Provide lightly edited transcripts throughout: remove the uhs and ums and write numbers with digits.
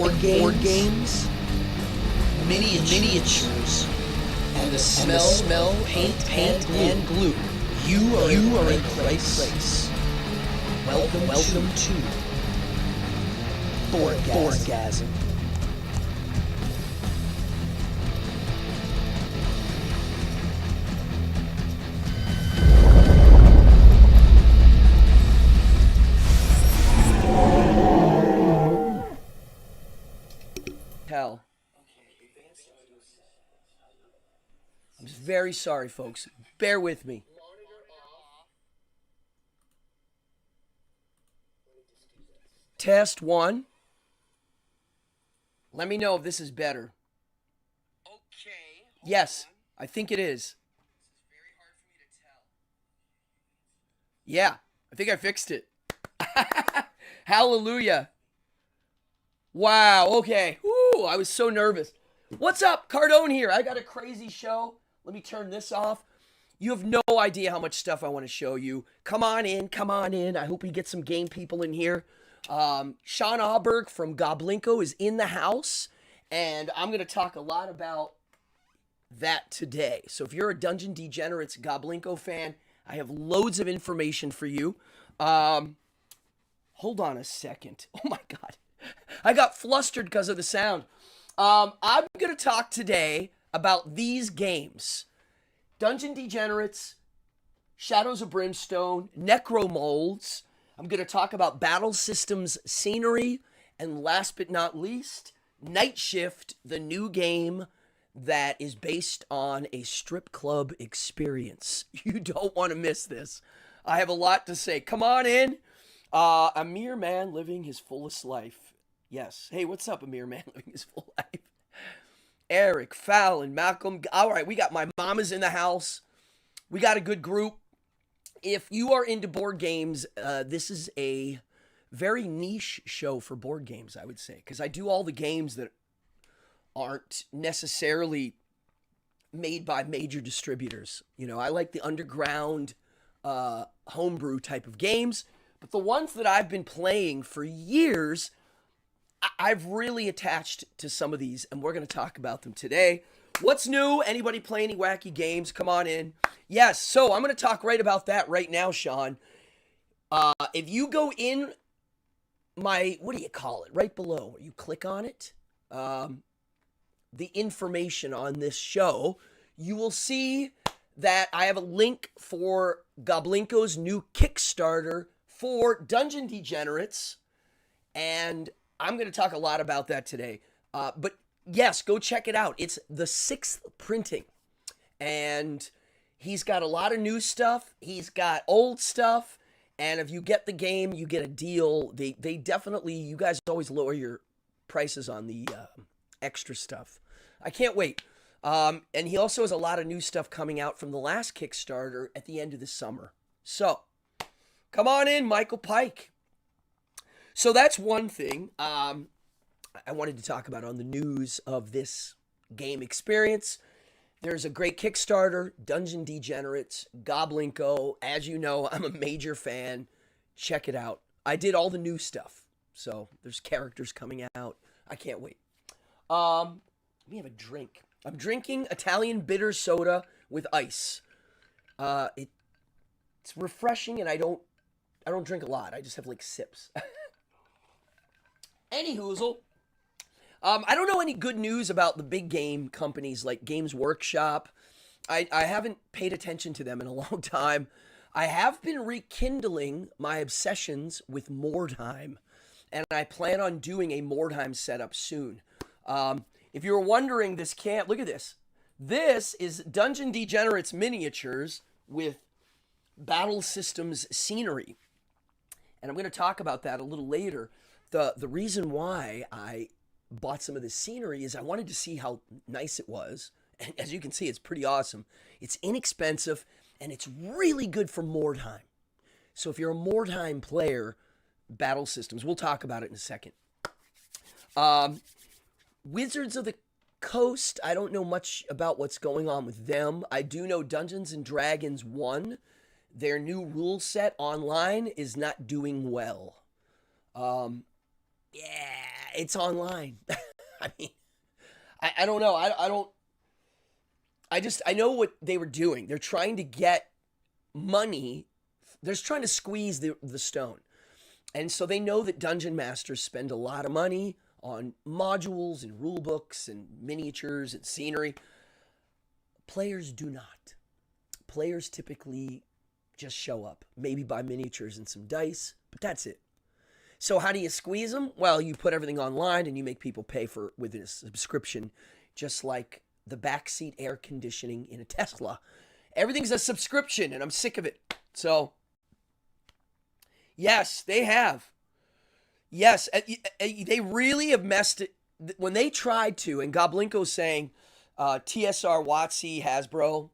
board games, miniatures, and the smell, paint, and glue. You are in the right place. Welcome to Boardgasm. Hell. I'm just very sorry, folks. Bear with me. Test 1. Let me know if this is better. Okay. Yes, I think it is. This is very hard for me to tell. Yeah, I think I fixed it. Hallelujah. Wow, okay. Woo, I was so nervous. What's up? Cardone here. I got a crazy show. Let me turn this off. You have no idea how much stuff I want to show you. Come on in, come on in. I hope we get some game people in here. Sean Auberg from Goblinko is in the house, and I'm going to talk a lot about that today. So if you're a Dungeon Degenerates Goblinko fan, I have loads of information for you. Hold on a second. Oh my God. I got flustered because of the sound. I'm going to talk today about these games. Dungeon Degenerates, Shadows of Brimstone, Necro Molds. I'm going to talk about battle systems scenery. And last but not least, Nightshift, the new game that is based on a strip club experience. You don't want to miss this. I have a lot to say. Come on in. A mere man living his fullest life. Yes. Hey, what's up, a mere man living his full life? Eric, Fallon, Malcolm. All right, we got my mama's in the house. We got a good group. If you are into board games, this is a very niche show for board games, I would say, because I do all the games that aren't necessarily made by major distributors. You know, I like the underground homebrew type of games, but the ones that I've been playing for years, I've really attached to some of these, and we're going to talk about them today. What's new? Anybody play any wacky games? Come on in. Yes, so I'm going to talk right about that right now, Sean. If you go in my, what do you call it? Right below, you click on it, the information on this show, you will see that I have a link for Goblinko's new Kickstarter for Dungeon Degenerates, and I'm going to talk a lot about that today. But yes, go check it out. It's the 6th printing. And he's got a lot of new stuff. He's got old stuff. And if you get the game, you get a deal. They definitely, you guys always lower your prices on the extra stuff. I can't wait. And he also has a lot of new stuff coming out from the last Kickstarter at the end of the summer. So, come on in, Michael Pike. So that's one thing I wanted to talk about on the news of this game experience. There's a great Kickstarter, Dungeon Degenerates, Goblinko. As you know, I'm a major fan. Check it out. I did all the new stuff. So there's characters coming out. I can't wait. Let me have a drink. I'm drinking Italian bitter soda with ice. It's refreshing, and I don't drink a lot. I just have like sips. Any hoozle. I don't know any good news about the big game companies like Games Workshop. I haven't paid attention to them in a long time. I have been rekindling my obsessions with Mordheim, and I plan on doing a Mordheim setup soon. If you were wondering, this can't... Look at this. This is Dungeon Degenerates miniatures with battle systems scenery. And I'm going to talk about that a little later. The reason why I bought some of this scenery is I wanted to see how nice it was. And as you can see, it's pretty awesome. It's inexpensive, and it's really good for Mordheim. So if you're a Mordheim player, battle systems, we'll talk about it in a second. Wizards of the Coast, I don't know much about what's going on with them. I do know Dungeons and Dragons 1, their new rule set online is not doing well. Yeah, It's online. I mean, I don't know. I know what they were doing. They're trying to get money. They're just trying to squeeze the stone. And so they know that dungeon masters spend a lot of money on modules and rule books and miniatures and scenery. Players do not. Players typically just show up, maybe buy miniatures and some dice, but that's it. So how do you squeeze them? Well, you put everything online and you make people pay for with a subscription, just like the backseat air conditioning in a Tesla. Everything's a subscription, and I'm sick of it. So, yes, they have. Yes, they really have messed it. When they tried to, and Goblinko saying TSR, Wacky, Hasbro,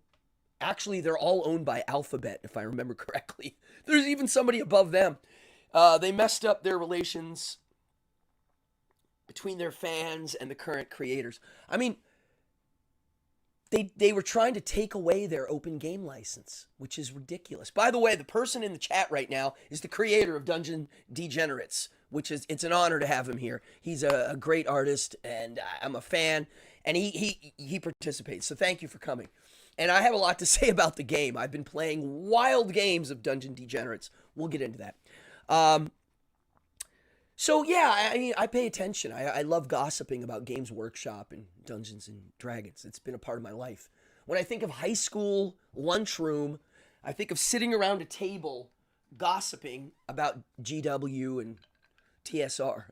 actually, they're all owned by Alphabet, if I remember correctly. There's even somebody above them. They messed up their relations between their fans and the current creators. I mean, they were trying to take away their open game license, which is ridiculous. By the way, the person in the chat right now is the creator of Dungeon Degenerates, which is, it's an honor to have him here. He's a great artist, and I'm a fan, and he participates. So thank you for coming. And I have a lot to say about the game. I've been playing wild games of Dungeon Degenerates. We'll get into that. So yeah, I mean, I pay attention. I love gossiping about Games Workshop and Dungeons and Dragons. It's been a part of my life. When I think of high school lunchroom, I think of sitting around a table gossiping about GW and TSR.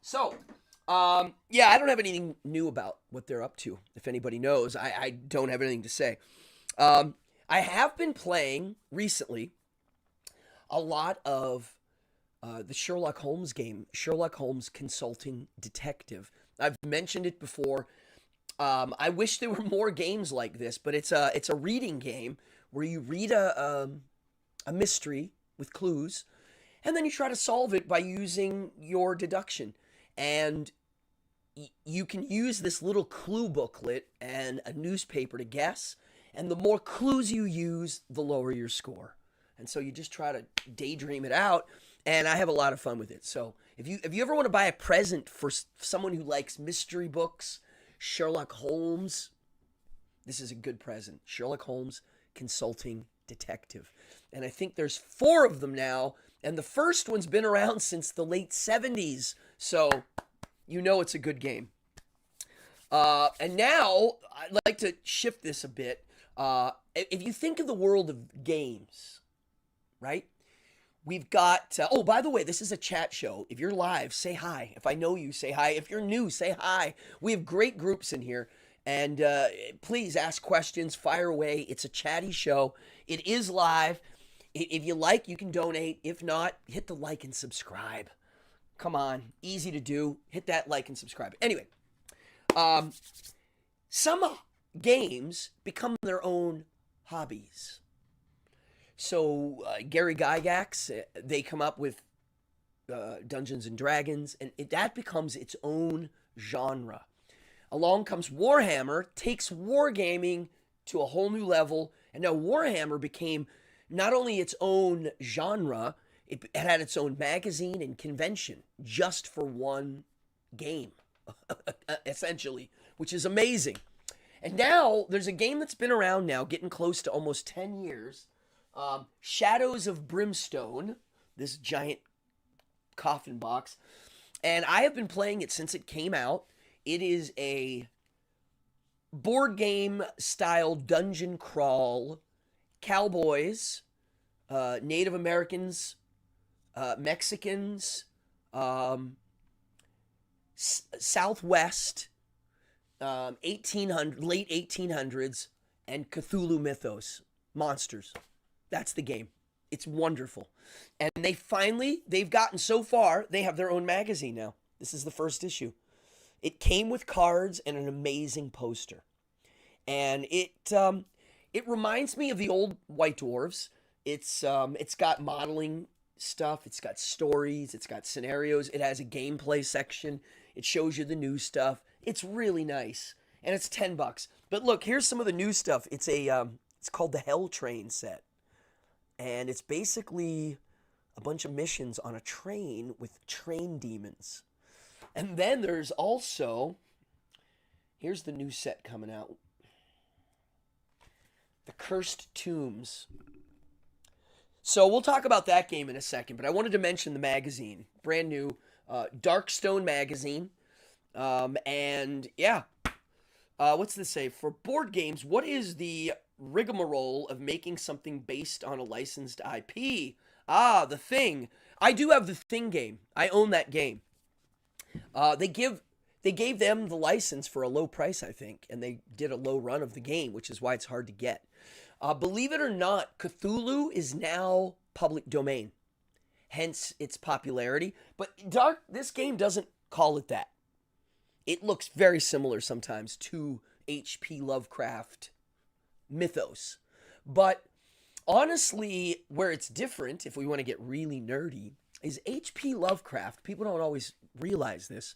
So, yeah, I don't have anything new about what they're up to. If anybody knows, I don't have anything to say. I have been playing recently a lot of the Sherlock Holmes game, Sherlock Holmes Consulting Detective. I've mentioned it before. I wish there were more games like this, but it's a reading game where you read a mystery with clues, and then you try to solve it by using your deduction. And you can use this little clue booklet and a newspaper to guess, and the more clues you use, the lower your score. And so you just try to daydream it out, and I have a lot of fun with it. So if you ever want to buy a present for someone who likes mystery books, Sherlock Holmes, this is a good present. Sherlock Holmes Consulting Detective. And I think there's 4 of them now, and the first one's been around since the late 70s. So you know it's a good game. And now I'd like to shift this a bit. If you think of the world of games, right? We've got, oh, by the way, this is a chat show. If you're live, say hi. If I know you, say hi. If you're new, say hi. We have great groups in here. And please ask questions, fire away. It's a chatty show. It is live. If you like, you can donate. If not, hit the like and subscribe. Come on, easy to do. Hit that like and subscribe. Anyway, some games become their own hobbies. So Gary Gygax, they come up with Dungeons and Dragons, and that becomes its own genre. Along comes Warhammer, takes wargaming to a whole new level, and now Warhammer became not only its own genre, it had its own magazine and convention just for one game, essentially, which is amazing. And now there's a game that's been around now, getting close to almost 10 years, Shadows of Brimstone, this giant coffin box, and I have been playing it since it came out. It is a board game style dungeon crawl, cowboys, Native Americans, Mexicans, Southwest, 1800, late 1800s, and Cthulhu mythos, monsters. That's the game. It's wonderful. And they've gotten so far, they have their own magazine now. This is the first issue. It came with cards and an amazing poster. And it reminds me of the old White Dwarfs. It's got modeling stuff, it's got stories, it's got scenarios, it has a gameplay section, it shows you the new stuff. It's really nice. And it's $10. But look, here's some of the new stuff. It's called the Hell Train set. And it's basically a bunch of missions on a train with train demons. And then there's also, here's the new set coming out, The Cursed Tombs. So we'll talk about that game in a second, but I wanted to mention the magazine, brand new, Darkstone magazine. And yeah, what's this say? For board games, what is the rigmarole of making something based on a licensed IP? Ah, The Thing. I do have the Thing game. I own that game. They gave them the license for a low price, I think, and they did a low run of the game, which is why it's hard to get. Believe it or not, Cthulhu is now public domain, hence its popularity. But this game doesn't call it that. It looks very similar sometimes to H.P. Lovecraft mythos. But honestly, where it's different, if we want to get really nerdy, is H.P. Lovecraft. People don't always realize this.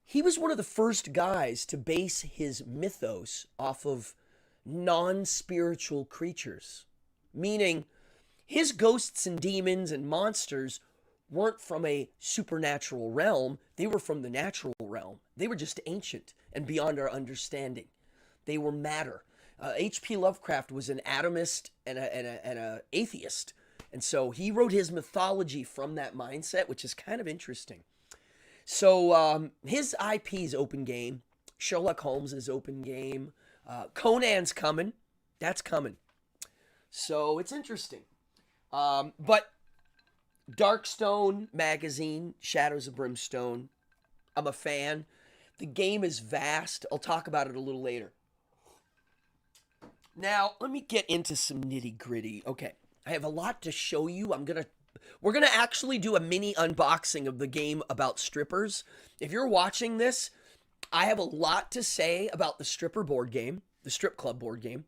He was one of the first guys to base his mythos off of non-spiritual creatures, meaning his ghosts and demons and monsters weren't from a supernatural realm. They were from the natural realm. They were just ancient and beyond our understanding. They were matter. H.P. Lovecraft was an atomist and a atheist, and so he wrote his mythology from that mindset, which is kind of interesting. So his IP is open game. Sherlock Holmes is open game. Conan's coming. That's coming. So it's interesting. But Darkstone magazine, Shadows of Brimstone, I'm a fan. The game is vast. I'll talk about it a little later. Now, let me get into some nitty gritty. Okay, I have a lot to show you. We're gonna actually do a mini unboxing of the game about strippers. If you're watching this, I have a lot to say about the stripper board game, the strip club board game,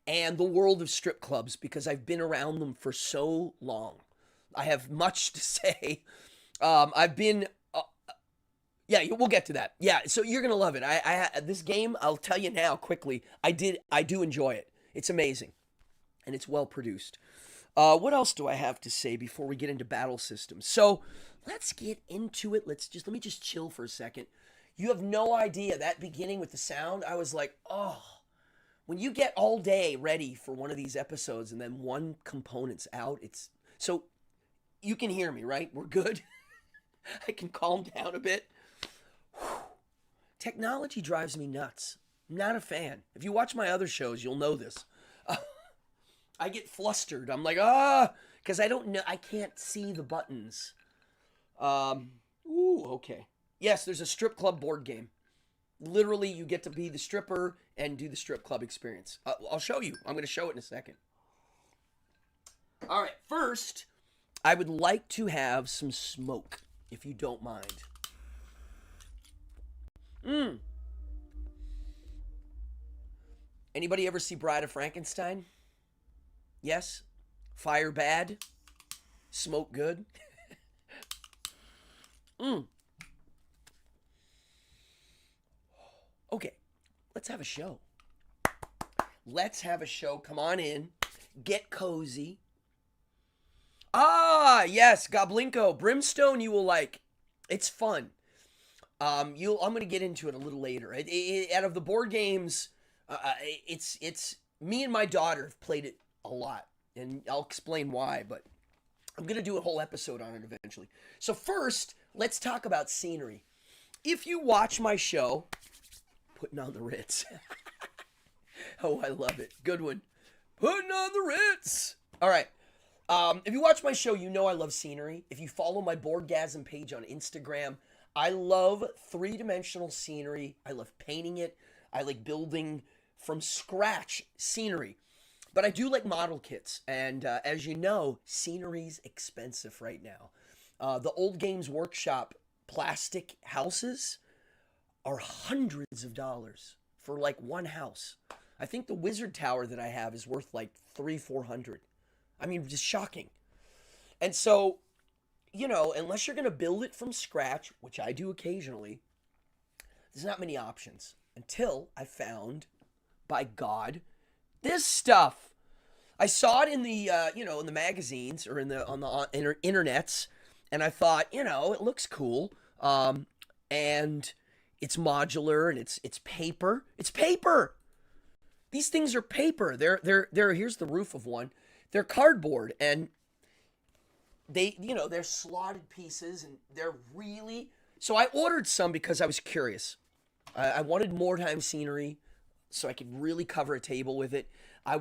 and the world of strip clubs because I've been around them for so long. I have much to say. I've been, yeah, we'll get to that. Yeah, so you're gonna love it. This game, I'll tell you now quickly. I do enjoy it. It's amazing, and it's well produced. What else do I have to say before we get into battle systems? So let's get into it. Let me just chill for a second. You have no idea that beginning with the sound. I was like, oh, when you get all day ready for one of these episodes and then one component's out, so you can hear me, right? We're good. I can calm down a bit. Whew. Technology drives me nuts. I'm not a fan. If you watch my other shows, you'll know this. I get flustered. I'm like, because I don't know. I can't see the buttons. Okay. Yes, there's a strip club board game. Literally, you get to be the stripper and do the strip club experience. I'll show you. I'm going to show it in a second. All right. First, I would like to have some smoke, if you don't mind. Anybody ever see Bride of Frankenstein? Yes? Fire bad? Smoke good? Okay, let's have a show. Let's have a show. Come on in. Get cozy. Ah, yes, Goblinko. Brimstone you will like. It's fun. I'm going to get into it a little later. Out of the board games, it's me and my daughter have played it a lot, and I'll explain why, but I'm going to do a whole episode on it eventually. So first, let's talk about scenery. If you watch my show, Putting on the Ritz. Oh, I love it. Good one. Putting on the Ritz. All right. If you watch my show, you know I love scenery. If you follow my Boardgasm page on Instagram, I love three-dimensional scenery. I love painting it. I like building from scratch scenery. But I do like model kits. And as you know, scenery's expensive right now. The Old Games Workshop plastic houses are hundreds of dollars for like one house. I think the Wizard Tower that I have is worth like $300-400. I mean, just shocking. And so, you know, unless you're going to build it from scratch, which I do occasionally, there's not many options until I found, by God, this stuff. I saw it in the in the magazines or on the internets, and I thought, it looks cool. And it's modular and it's paper. It's paper. These things are paper. They're here's the roof of one. They're cardboard, and they're slotted pieces, and they're really. So I ordered some because I was curious. I wanted more time scenery, so I could really cover a table with it. I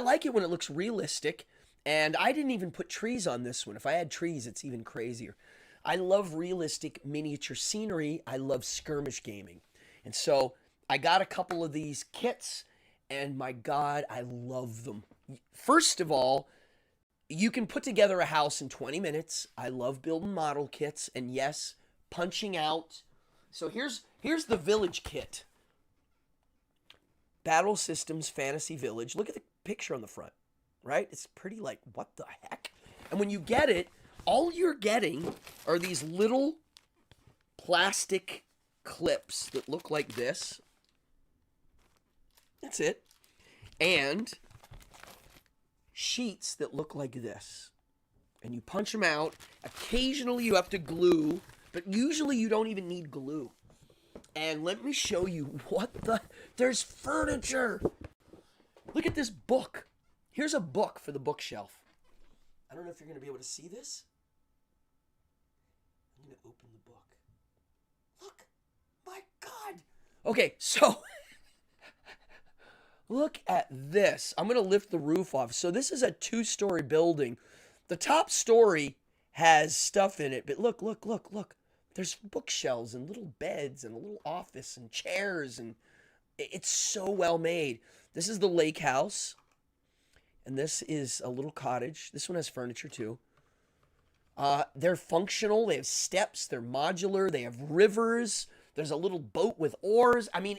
like it when it looks realistic, and I didn't even put trees on this one. If I had trees, it's even crazier. I love realistic miniature scenery. I love skirmish gaming. And so I got a couple of these kits, and my God, I love them. First of all, you can put together a house in 20 minutes. I love building model kits, and yes, punching out. So here's the village kit. Battle Systems Fantasy Village. Look at the picture on the front, right? It's pretty like, what the heck? And when you get it, all you're getting are these little plastic clips that look like this. That's it. And sheets that look like this. And you punch them out. Occasionally you have to glue, but usually you don't even need glue. And let me show you there's furniture. Look at this book. Here's a book for the bookshelf. I don't know if you're going to be able to see this. I'm going to open the book. Look. My God. Okay, so look at this. I'm going to lift the roof off. So this is a 2-story building. The top story has stuff in it, but look. There's bookshelves and little beds and a little office and chairs, and it's so well made. This is the lake house, and this is a little cottage. This one has furniture too. They're functional. They have steps. They're modular. They have rivers. There's a little boat with oars. I mean,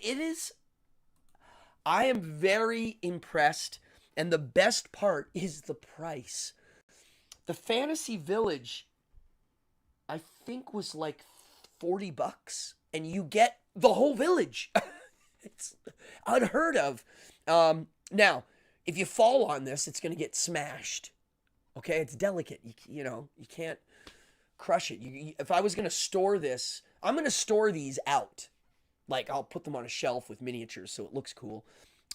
I am very impressed, and the best part is the price. The Fantasy Village, I think, was like $40, and you get the whole village. It's unheard of. Now, if you fall on this, it's going to get smashed. Okay, it's delicate. You can't crush it. If I was going to store this, I'm going to store these out. Like, I'll put them on a shelf with miniatures so it looks cool.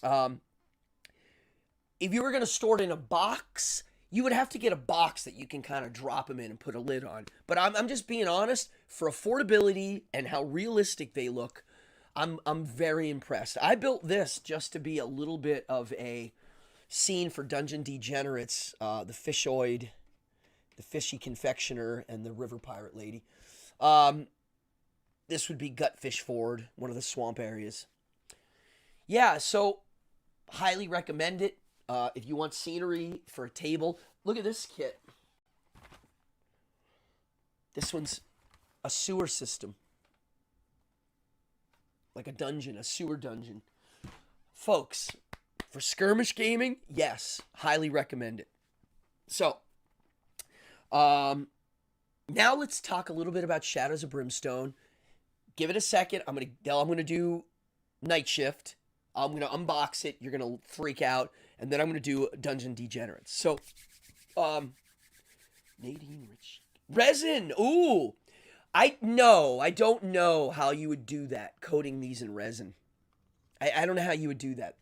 If you were going to store it in a box, you would have to get a box that you can kind of drop them in and put a lid on. But I'm just being honest, for affordability and how realistic they look, I'm very impressed. I built this just to be a little bit of a scene for Dungeon Degenerates, the fishoid, the fishy confectioner, and the river pirate lady. This would be Gutfish Ford, one of the swamp areas. Yeah, so highly recommend it. If you want scenery for a table, look at this kit. This one's a sewer system. Like a dungeon, a sewer dungeon. Folks, for skirmish gaming, yes, highly recommend it. So, now let's talk a little bit about Shadows of Brimstone. Give it a second. I'm gonna do Nightshift. I'm gonna unbox it. You're gonna freak out, and then I'm gonna do Dungeon Degenerates. So, Nadine Rich resin. Ooh, I don't know how you would do that, coating these in resin. I don't know how you would do that.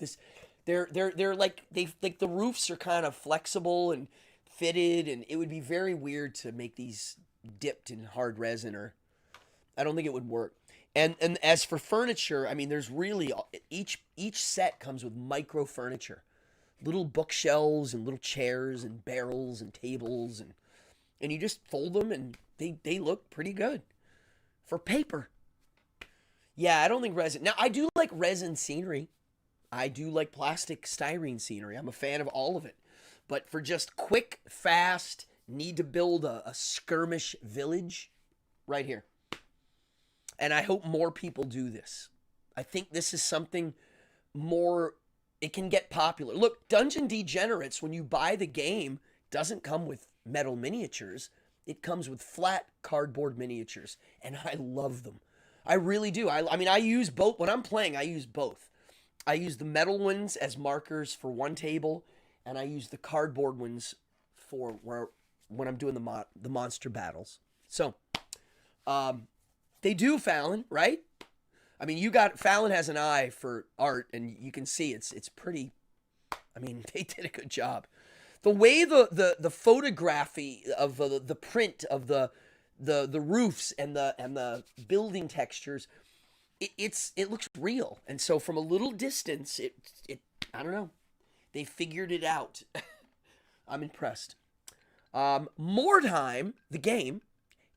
They're like the roofs are kind of flexible and fitted, and it would be very weird to make these dipped in hard resin, or I don't think it would work. And as for furniture, I mean, there's really each set comes with micro furniture, little bookshelves and little chairs and barrels and tables, and you just fold them and they look pretty good for paper. Yeah, I don't think resin. Now, I do like resin scenery. I do like plastic styrene scenery. I'm a fan of all of it. But for just quick, fast, need to build a skirmish village, right here. And I hope more people do this. I think this is something more, it can get popular. Look, Dungeon Degenerates, when you buy the game, doesn't come with metal miniatures. It comes with flat cardboard miniatures, and I love them. I really do. I mean, I use both. When I'm playing, I use both. I use the metal ones as markers for one table, and I use the cardboard ones for when I'm doing the monster battles. So, they do, Fallon, right? I mean, Fallon has an eye for art, and you can see it's pretty. I mean, they did a good job. The way the photography of the print of the roofs and the building textures, it looks real. And so from a little distance, it I don't know, they figured it out. I'm impressed. Mordheim, the game,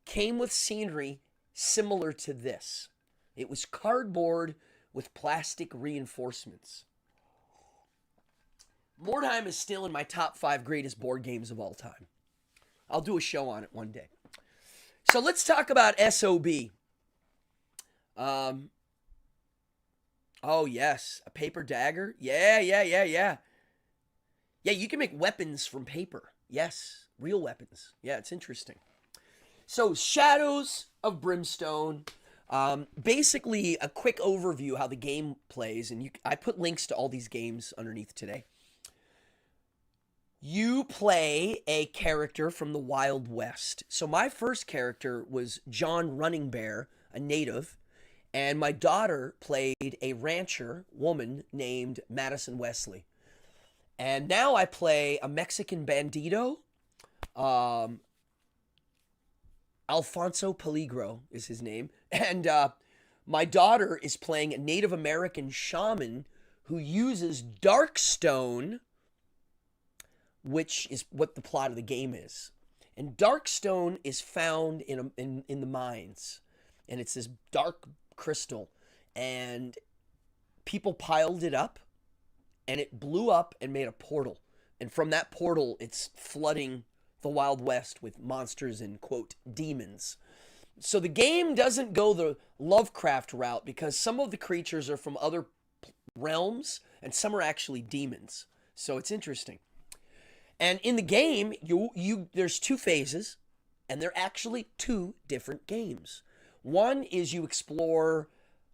came with scenery similar to this. It was cardboard with plastic reinforcements. Mordheim is still in my top 5 greatest board games of all time. I'll do a show on it one day. So let's talk about SOB. Oh, yes. A paper dagger? Yeah. Yeah, you can make weapons from paper. Yes, real weapons. Yeah, it's interesting. So, Shadows of Brimstone. Basically, a quick overview how the game plays. And I put links to all these games underneath today. You play a character from the Wild West. So my first character was John Running Bear, a native, and my daughter played a rancher woman named Madison Wesley. And now I play a Mexican bandito. Alfonso Peligro is his name. And my daughter is playing a Native American shaman who uses Darkstone, which is what the plot of the game is. And Darkstone is found in the mines. And it's this dark crystal. And people piled it up. And it blew up and made a portal. And from that portal, it's flooding the Wild West with monsters and, quote, demons. So the game doesn't go the Lovecraft route because some of the creatures are from other realms. And some are actually demons. So it's interesting. And in the game, there's 2 phases, and they're actually 2 different games. One is you explore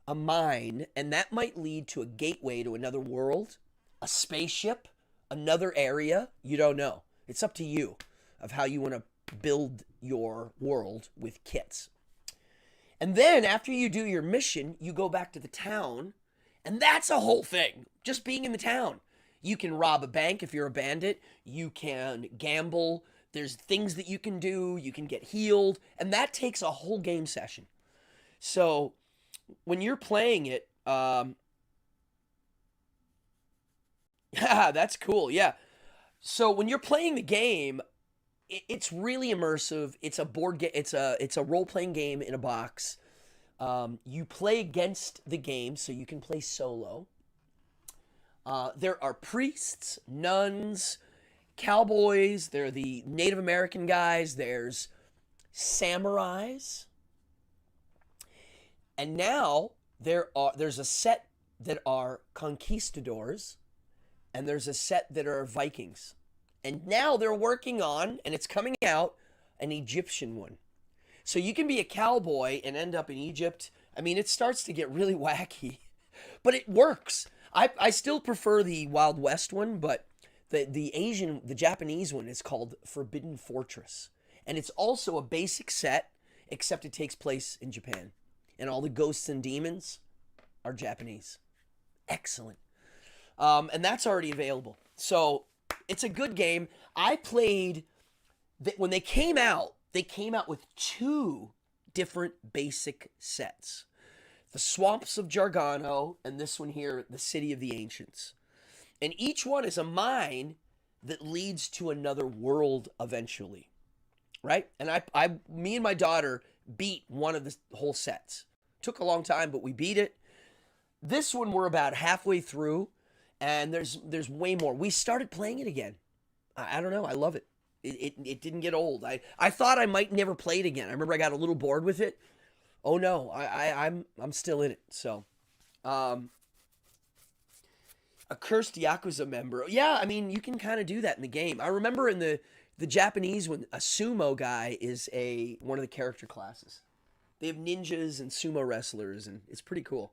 a mine, and that might lead to a gateway to another world, a spaceship, another area. You don't know. It's up to you of how you want to build your world with kits. And then after you do your mission, you go back to the town, and that's a whole thing, just being in the town. You can rob a bank if you're a bandit. You can gamble. There's things that you can do. You can get healed. And that takes a whole game session. So when you're playing it, that's cool. Yeah. So when you're playing the game, it's really immersive. It's a board game. It's a role-playing game in a box. You play against the game, so you can play solo. There are priests, nuns, cowboys. There are the Native American guys. There's samurais. And now there's a set that are conquistadors, and there's a set that are Vikings. And now they're working on, and it's coming out, an Egyptian one. So you can be a cowboy and end up in Egypt. I mean, it starts to get really wacky, but it works. I still prefer the Wild West one, but the Japanese one is called Forbidden Fortress. And it's also a basic set, except it takes place in Japan. And all the ghosts and demons are Japanese. Excellent. And that's already available. So it's a good game. I played, when they came out with 2 different basic sets. The Swamps of Jargano, and this one here, the City of the Ancients. And each one is a mine that leads to another world eventually, right? And me and my daughter beat one of the whole sets. Took a long time, but we beat it. This one we're about halfway through, and there's way more. We started playing it again. I don't know. I love it. It didn't get old. I thought I might never play it again. I remember I got a little bored with it. Oh no, I'm still in it. So, a cursed Yakuza member. Yeah, I mean, you can kind of do that in the game. I remember in the Japanese when a sumo guy is one of the character classes. They have ninjas and sumo wrestlers, and it's pretty cool.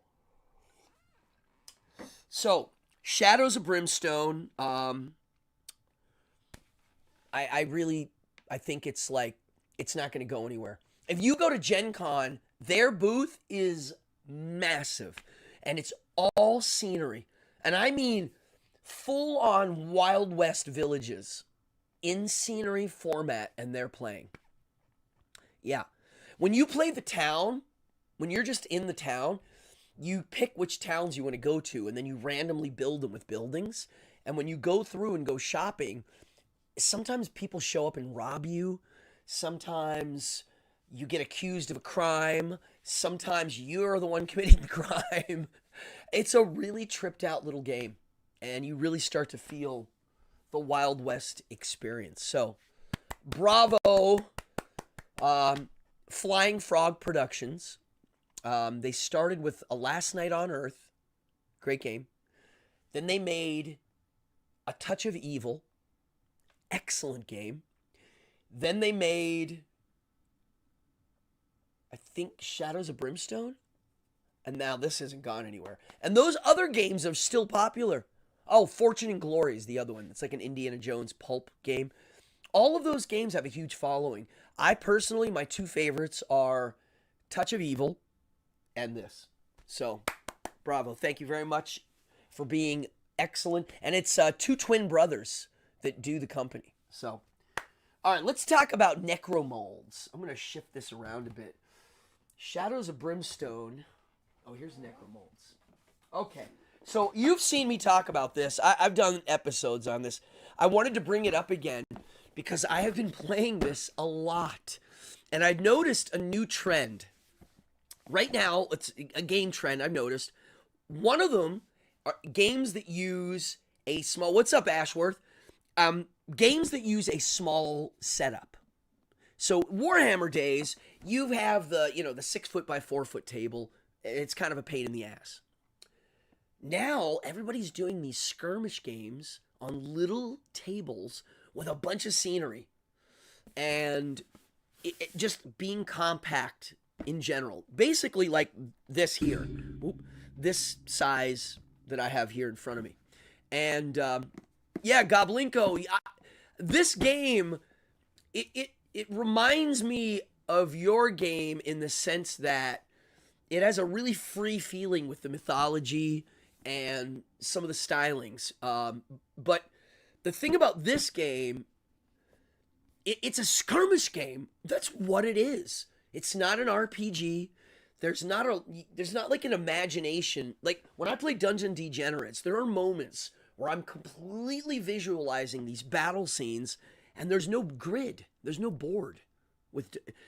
So, Shadows of Brimstone. I think it's like, it's not going to go anywhere. If you go to Gen Con, their booth is massive, and it's all scenery. And I mean full on Wild West villages in scenery format, and they're playing. Yeah. When you play the town, when you're just in the town, you pick which towns you want to go to, and then you randomly build them with buildings. And when you go through and go shopping, sometimes people show up and rob you. Sometimes you get accused of a crime. Sometimes you're the one committing the crime. It's a really tripped out little game, and you really start to feel the Wild West experience. So, bravo, Flying Frog Productions. They started with A Last Night on Earth. Great game. Then they made A Touch of Evil. Excellent game. Then they made, I think, Shadows of Brimstone. And now this hasn't gone anywhere. And those other games are still popular. Oh, Fortune and Glory is the other one. It's like an Indiana Jones pulp game. All of those games have a huge following. I personally, my two favorites are Touch of Evil and this. So, bravo. Thank you very much for being excellent. And it's two twin brothers that do the company. So, all right, let's talk about Necro Molds. I'm going to shift this around a bit. Shadows of Brimstone. Oh, here's Necro Molds. Okay, so you've seen me talk about this. I've done episodes on this. I wanted to bring it up again because I have been playing this a lot. And I've noticed a new trend. Right now, it's a game trend I've noticed. One of them are games that use a small... What's up, Ashworth? Games that use a small setup. So Warhammer days, you have the 6 foot by 4 foot table. It's kind of a pain in the ass. Now everybody's doing these skirmish games on little tables with a bunch of scenery, and it just being compact in general. Basically like this here, this size that I have here in front of me, and yeah, Goblinko. This game, it reminds me of your game in the sense that it has a really free feeling with the mythology and some of the stylings. But the thing about this game, it's a skirmish game. That's what it is. It's not an RPG. There's not like an imagination. Like when I play Dungeon Degenerates, there are moments where I'm completely visualizing these battle scenes, and there's no grid. There's no board.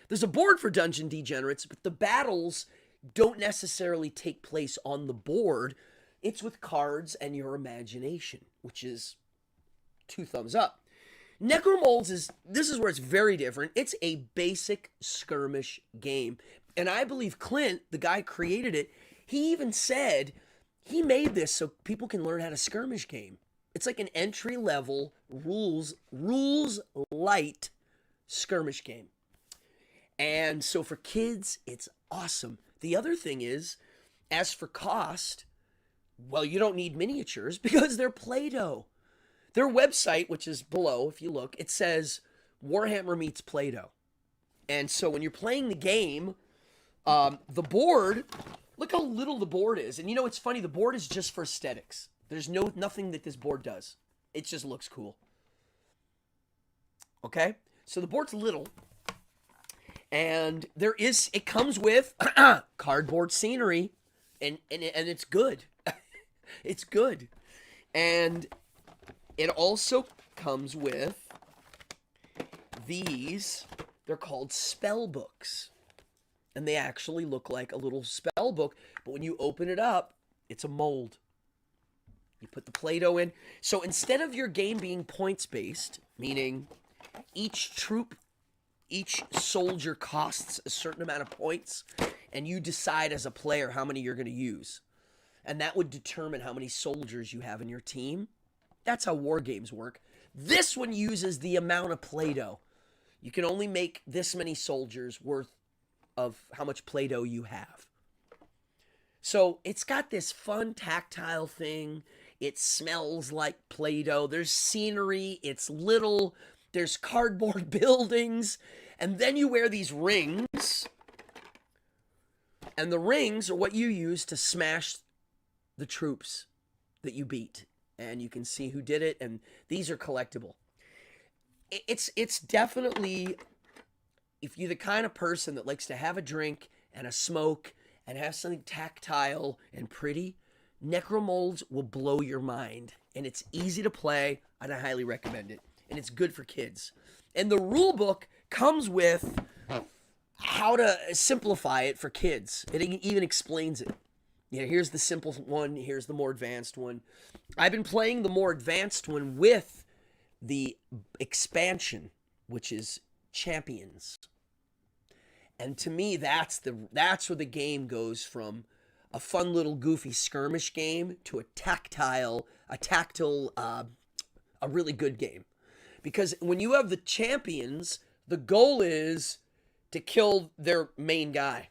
There's a board for Dungeon Degenerates, but the battles don't necessarily take place on the board. It's with cards and your imagination, which is 2 thumbs up. Necromolds this is where it's very different. It's a basic skirmish game. And I believe Clint, the guy who created it, he even said he made this so people can learn how to skirmish game. It's like an entry-level, rules light skirmish game. And so for kids, it's awesome. The other thing is, as for cost, well, you don't need miniatures because they're Play-Doh. Their website, which is below, if you look, it says Warhammer meets Play-Doh. And so when you're playing the game, the board, look how little the board is. And it's funny, the board is just for aesthetics. There's nothing that this board does. It just looks cool. Okay? So the board's little. And it comes with cardboard scenery, and it's good. It's good. And it also comes with these, they're called spell books. And they actually look like a little spell book, but when you open it up, it's a mold. You put the Play-Doh in. So instead of your game being points-based, meaning each troop, each soldier costs a certain amount of points, and you decide as a player how many you're going to use. And that would determine how many soldiers you have in your team. That's how war games work. This one uses the amount of Play-Doh. You can only make this many soldiers worth of how much Play-Doh you have. So it's got this fun tactile thing. It smells like Play-Doh. There's scenery. It's little. There's cardboard buildings. And then you wear these rings. And the rings are what you use to smash the troops that you beat. And you can see who did it. And these are collectible. It's definitely, if you're the kind of person that likes to have a drink and a smoke and have something tactile and pretty, Necromolds will blow your mind. And it's easy to play, and I highly recommend it. And it's good for kids. And the rule book comes with how to simplify it for kids. It even explains it. You know, here's the simple one, here's the more advanced one. I've been playing the more advanced one with the expansion, which is Champions. And to me, that's where the game goes from a fun little goofy skirmish game to a tactile, a really good game. Because when you have the champions, the goal is to kill their main guy.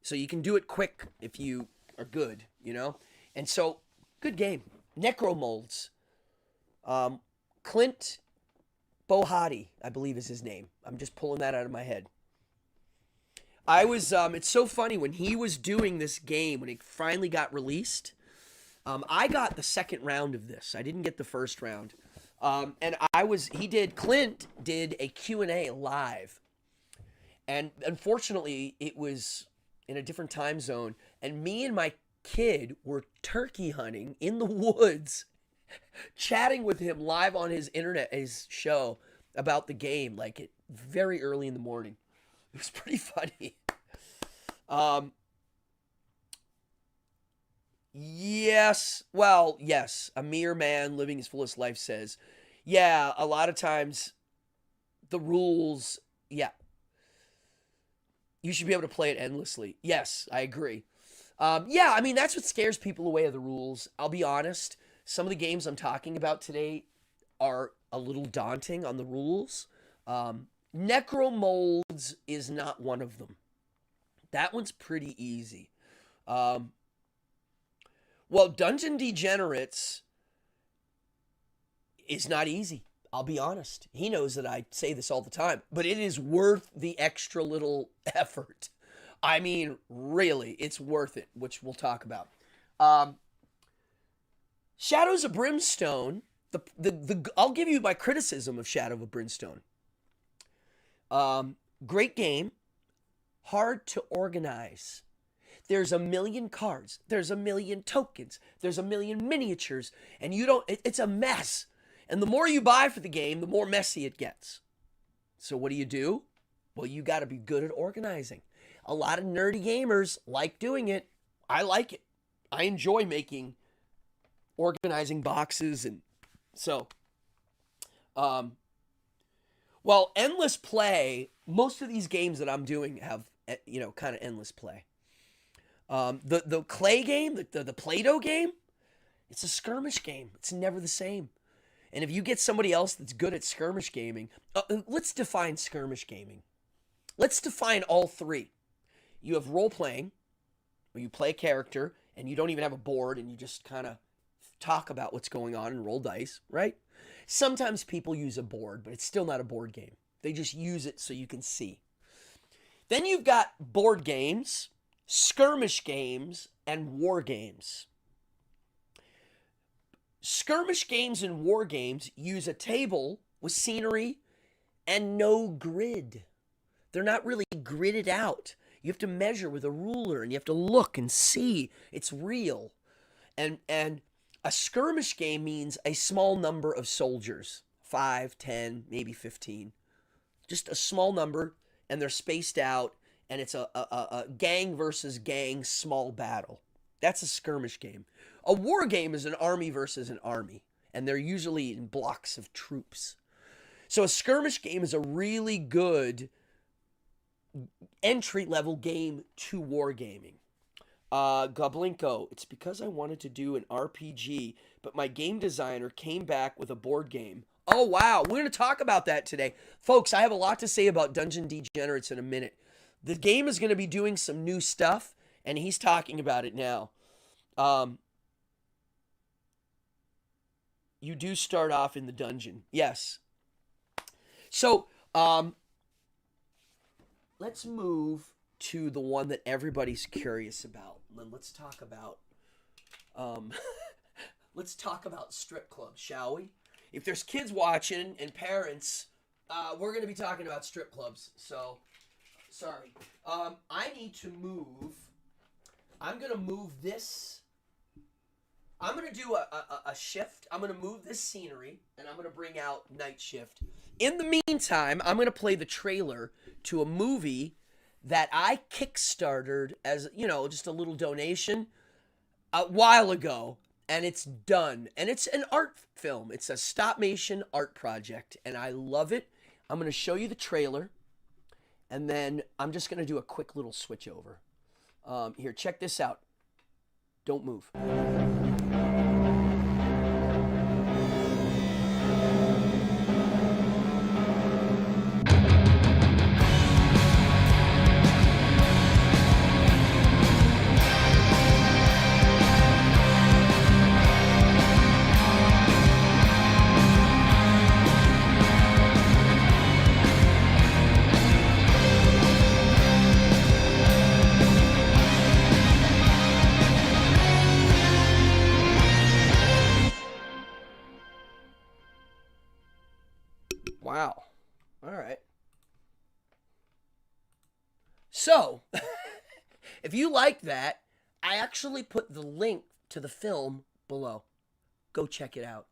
So you can do it quick if you are good, you know? And so, good game. Necro Molds. Clint Bohati, I believe is his name. I'm just pulling that out of my head. It's so funny, when he was doing this game, when it finally got released, I got the second round of this. I didn't get the first round. Clint did a Q&A live. And unfortunately, it was in a different time zone. And me and my kid were turkey hunting in the woods, chatting with him live on his show about the game, like very early in the morning. It was pretty funny. Yes. A mere man living his fullest life says, yeah, a lot of times the rules, yeah. You should be able to play it endlessly. Yes, I agree. Yeah, I mean, that's what scares people away of the rules. I'll be honest. Some of the games I'm talking about today are a little daunting on the rules. Necro Molds is not one of them. That one's pretty easy. Well, Dungeon Degenerates is not easy. I'll be honest. He knows that I say this all the time, but it is worth the extra little effort. I mean, really, it's worth it, which we'll talk about. Shadows of Brimstone. I'll give you my criticism of Shadow of Brimstone. Great game, hard to organize. There's a million cards. There's a million tokens. There's a million miniatures, and it's a mess. And the more you buy for the game, the more messy it gets. So what do? Well, you got to be good at organizing. A lot of nerdy gamers like doing it. I like it. I enjoy organizing boxes, and so, endless play. Most of these games that I'm doing have, kind of endless play. The clay game, the Play-Doh game, it's a skirmish game. It's never the same. And if you get somebody else that's good at skirmish gaming, let's define skirmish gaming. Let's define all three. You have role-playing, where you play a character, and you don't even have a board, and you just kind of talk about what's going on and roll dice, right? Sometimes people use a board, but it's still not a board game. They just use it so you can see. Then you've got board games, skirmish games, and war games. Skirmish games and war games use a table with scenery and no grid. They're not really gridded out. You have to measure with a ruler, and you have to look and see. It's real. And a skirmish game means a small number of soldiers. 5, 10, maybe 15. Just a small number, and they're spaced out, and it's a gang versus gang small battle. That's a skirmish game. A war game is an army versus an army, and they're usually in blocks of troops. So a skirmish game is a really good entry-level game to wargaming. Goblinko, it's because I wanted to do an RPG, but my game designer came back with a board game. Oh, wow. We're going to talk about that today. Folks, I have a lot to say about Dungeon Degenerates in a minute. The game is going to be doing some new stuff, and he's talking about it now. You do start off in the dungeon. Yes. So, let's move to the one that everybody's curious about. And let's talk about, let's talk about strip clubs, shall we? If there's kids watching and parents, we're going to be talking about strip clubs. So, sorry. I need to move. I'm going to move this. I'm going to do a shift. I'm going to move this scenery, and I'm going to bring out Nightshift. In the meantime, I'm going to play the trailer to a movie that I kickstarted as, you know, just a little donation a while ago, and it's done. And it's an art film. It's a stop-motion art project, and I love it. I'm going to show you the trailer, and then I'm just going to do a quick little switch over. Here, check this out. Don't move. Wow. All right. So, if you like that, I actually put the link to the film below. Go check it out.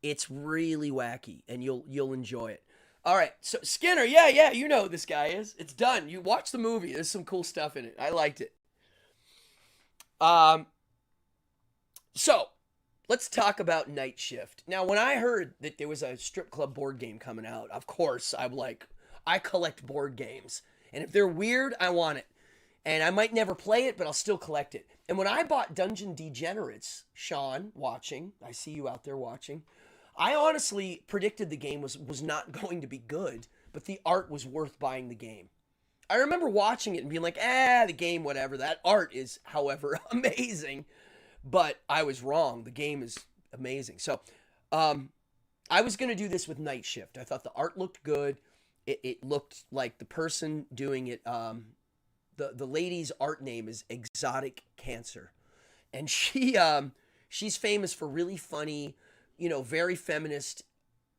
It's really wacky, and you'll enjoy it. All right. So Skinner, yeah, you know who this guy is. It's done. You watch the movie. There's some cool stuff in it. I liked it. So let's talk about Nightshift. Now, when I heard that there was a strip club board game coming out, of course, I'm like, I collect board games. And if they're weird, I want it. And I might never play it, but I'll still collect it. And when I bought Dungeon Degenerates, Sean, watching, I see you out there watching, I honestly predicted the game was not going to be good, but the art was worth buying the game. I remember watching it and being like, the game, whatever. That art is, however, amazing. But I was wrong. The game is amazing. So I was going to do this with Nightshift. I thought the art looked good. It looked like the person doing it. The lady's art name is Exotic Cancer. And she's famous for really funny, very feminist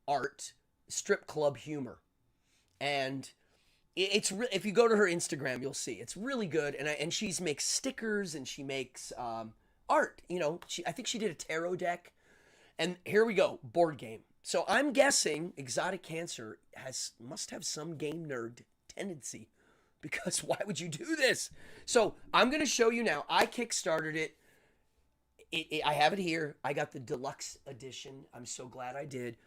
art, strip club humor. And if you go to her Instagram, you'll see. It's really good. And she makes stickers and she makes art. I think she did a tarot deck. And here we go, board game. So I'm guessing Exotic Cancer must have some game nerd tendency, because why would you do this? So I'm going to show you now. I kickstarted it. I have it here. I got the deluxe edition. I'm so glad I did.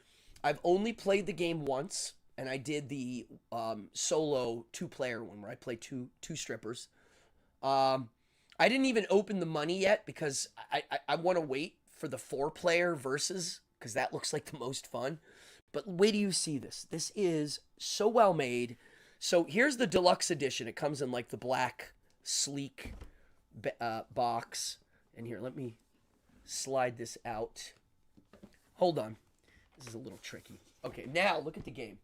I've only played the game once, and I did the solo 2-player one where I played two strippers. I didn't even open the money yet because I want to wait for the 4-player versus, because that looks like the most fun. But wait till you see this. This is so well made. So here's the deluxe edition. It comes in like the black, sleek box. And here, let me slide this out. Hold on. This is a little tricky. Okay, now look at the game.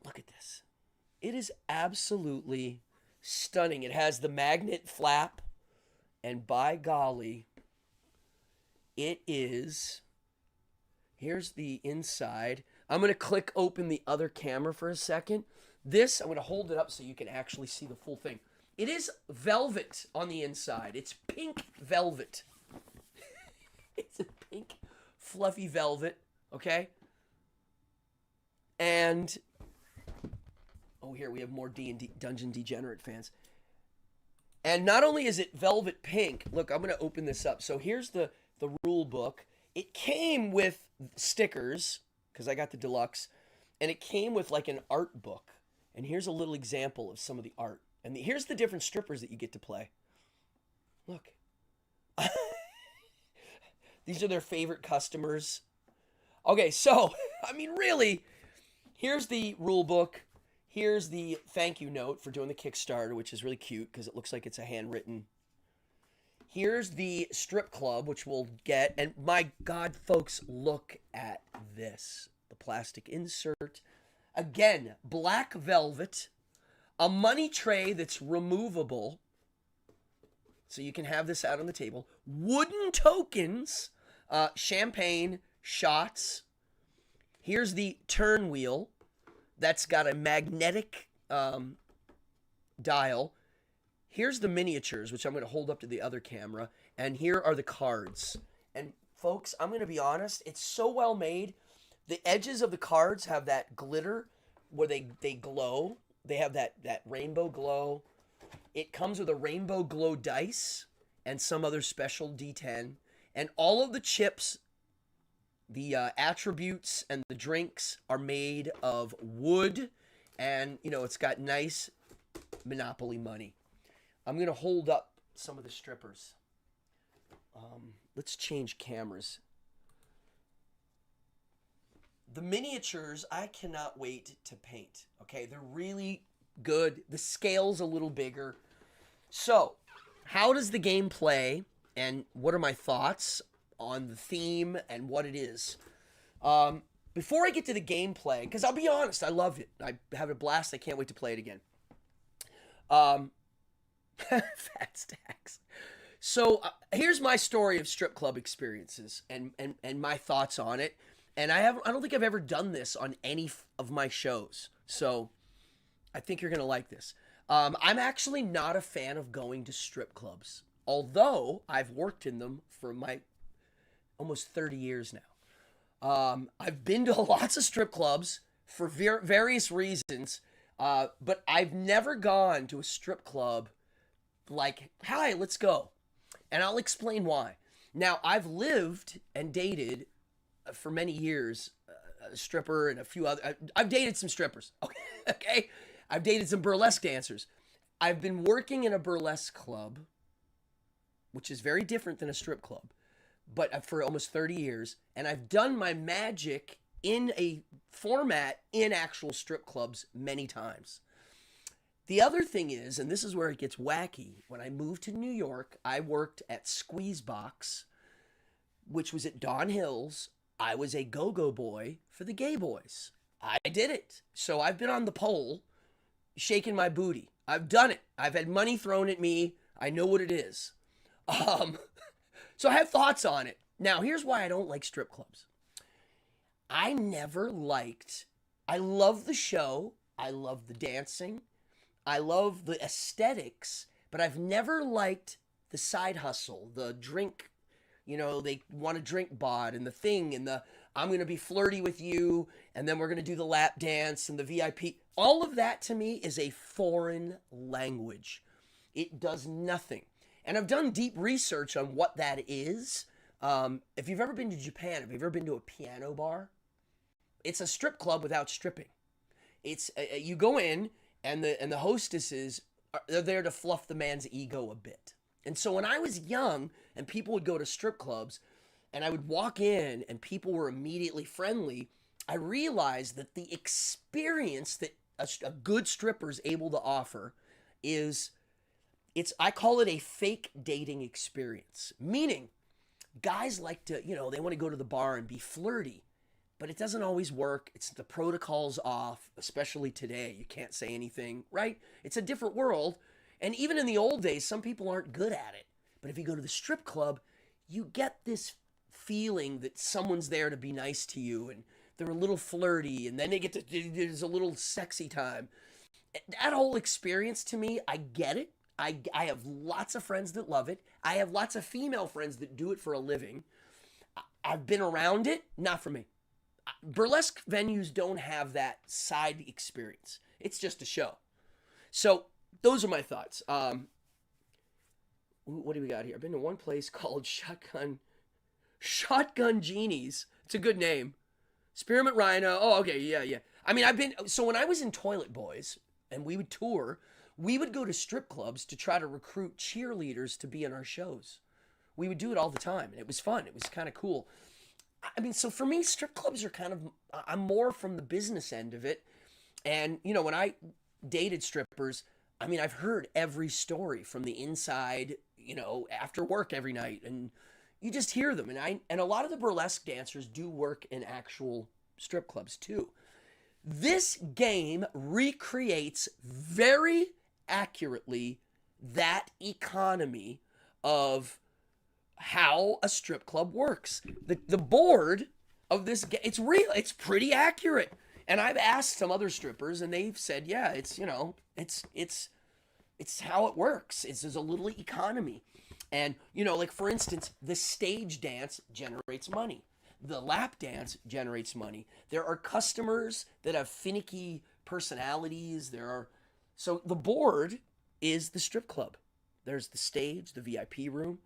Look at this. It is absolutely stunning. It has the magnet flap. And by golly, it is... Here's the inside. I'm going to click open the other camera for a second. This, I'm going to hold it up so you can actually see the full thing. It is velvet on the inside. It's pink velvet. It's a pink, fluffy velvet, okay? And, oh, here we have more D&D, Dungeon Degenerate fans. And not only is it velvet pink, look, I'm going to open this up. So here's the rule book. It came with stickers, because I got the deluxe, and it came with like an art book. And here's a little example of some of the art. And here's the different strippers that you get to play. Look. These are their favorite customers. Okay, so, I mean, really, here's the rule book. Here's the thank you note for doing the Kickstarter, which is really cute because it looks like it's a handwritten. Here's the strip club, which we'll get. And my God, folks, look at this. the plastic insert. Again, black velvet, a money tray that's removable, so you can have this out on the table. Wooden tokens, champagne, shots. Here's the turn wheel that's got a magnetic dial. Here's the miniatures, which I'm going to hold up to the other camera. And here are the cards. And folks, I'm going to be honest, it's so well made. The edges of the cards have that glitter where they glow. They have that rainbow glow. It comes with a rainbow glow dice and some other special D10. And all of the chips, the attributes and the drinks are made of wood. And, you know, it's got nice Monopoly money. I'm going to hold up some of the strippers. Let's change cameras. The miniatures, I cannot wait to paint. Okay, they're really good. The scale's a little bigger. So, how does the game play, and what are my thoughts on the theme and what it is? Before I get to the gameplay, because I'll be honest, I love it. I have a blast. I can't wait to play it again. Fat stacks. So here's my story of strip club experiences and my thoughts on it. And I don't think I've ever done this on any of my shows. So I think you're going to like this. I'm actually not a fan of going to strip clubs, although I've worked in them for my almost 30 years now. I've been to lots of strip clubs for various reasons, but I've never gone to a strip club like, hi, let's go. And I'll explain why. Now, I've lived and dated for many years a stripper and a few other. I've dated some strippers. Okay. I've dated some burlesque dancers. I've been working in a burlesque club, which is very different than a strip club, but for almost 30 years. And I've done my magic in a format in actual strip clubs many times. The other thing is, and this is where it gets wacky, when I moved to New York, I worked at Squeezebox, which was at Don Hills. I was a go-go boy for the gay boys. I did it. So I've been on the pole, shaking my booty. I've done it. I've had money thrown at me. I know what it is. So I have thoughts on it. Now, here's why I don't like strip clubs. I love the show. I love the dancing. I love the aesthetics, but I've never liked the side hustle, the drink, you know, they want a drink bot and the thing and the, I'm going to be flirty with you and then we're going to do the lap dance and the VIP. All of that to me is a foreign language. It does nothing. And I've done deep research on what that is. If you've ever been to Japan, have you ever been to a piano bar? It's a strip club without stripping. It's you go in, and the hostesses, they're there to fluff the man's ego a bit. And so when I was young and people would go to strip clubs and I would walk in and people were immediately friendly, I realized that the experience that a good stripper is able to offer is, I call it a fake dating experience. Meaning, guys like to, you know, they want to go to the bar and be flirty. But it doesn't always work. It's the protocol's off, especially today. You can't say anything, right? It's a different world. And even in the old days, some people aren't good at it. But if you go to the strip club, you get this feeling that someone's there to be nice to you and they're a little flirty and then there's a little sexy time. That whole experience to me, I get it. I have lots of friends that love it. I have lots of female friends that do it for a living. I've been around it, not for me. Burlesque venues don't have that side experience. It's just a show. So those are my thoughts. What do we got here? I've been to one place called Shotgun Genies. It's a good name. Spearmint Rhino. Oh, okay. Yeah. I mean, so when I was in Toilet Boys and we would tour, we would go to strip clubs to try to recruit cheerleaders to be in our shows. We would do it all the time, and it was fun. It was kind of cool. I mean, so for me, strip clubs are I'm more from the business end of it. And, you know, when I dated strippers, I mean, I've heard every story from the inside, you know, after work every night. And you just hear them. And a lot of the burlesque dancers do work in actual strip clubs too. This game recreates very accurately that economy of how a strip club works. The board of this game, it's real, it's pretty accurate. And I've asked some other strippers and they've said, yeah, it's, you know, it's how it works. There's a little economy. And, you know, like for instance, the stage dance generates money. The lap dance generates money. There are customers that have finicky personalities. So the board is the strip club. There's the stage, the VIP room.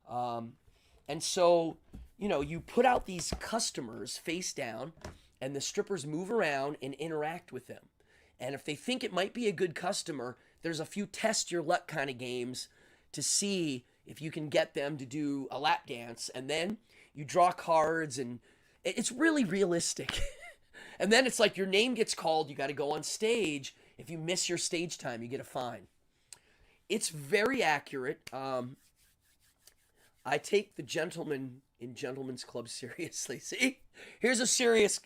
And so, you know, you put out these customers face down and the strippers move around and interact with them. And if they think it might be a good customer, there's a few test your luck kind of games to see if you can get them to do a lap dance. And then you draw cards and it's really realistic. And then it's like your name gets called. You got to go on stage. If you miss your stage time, you get a fine. It's very accurate. I take the gentleman in Gentlemen's Club seriously. See, here's a serious,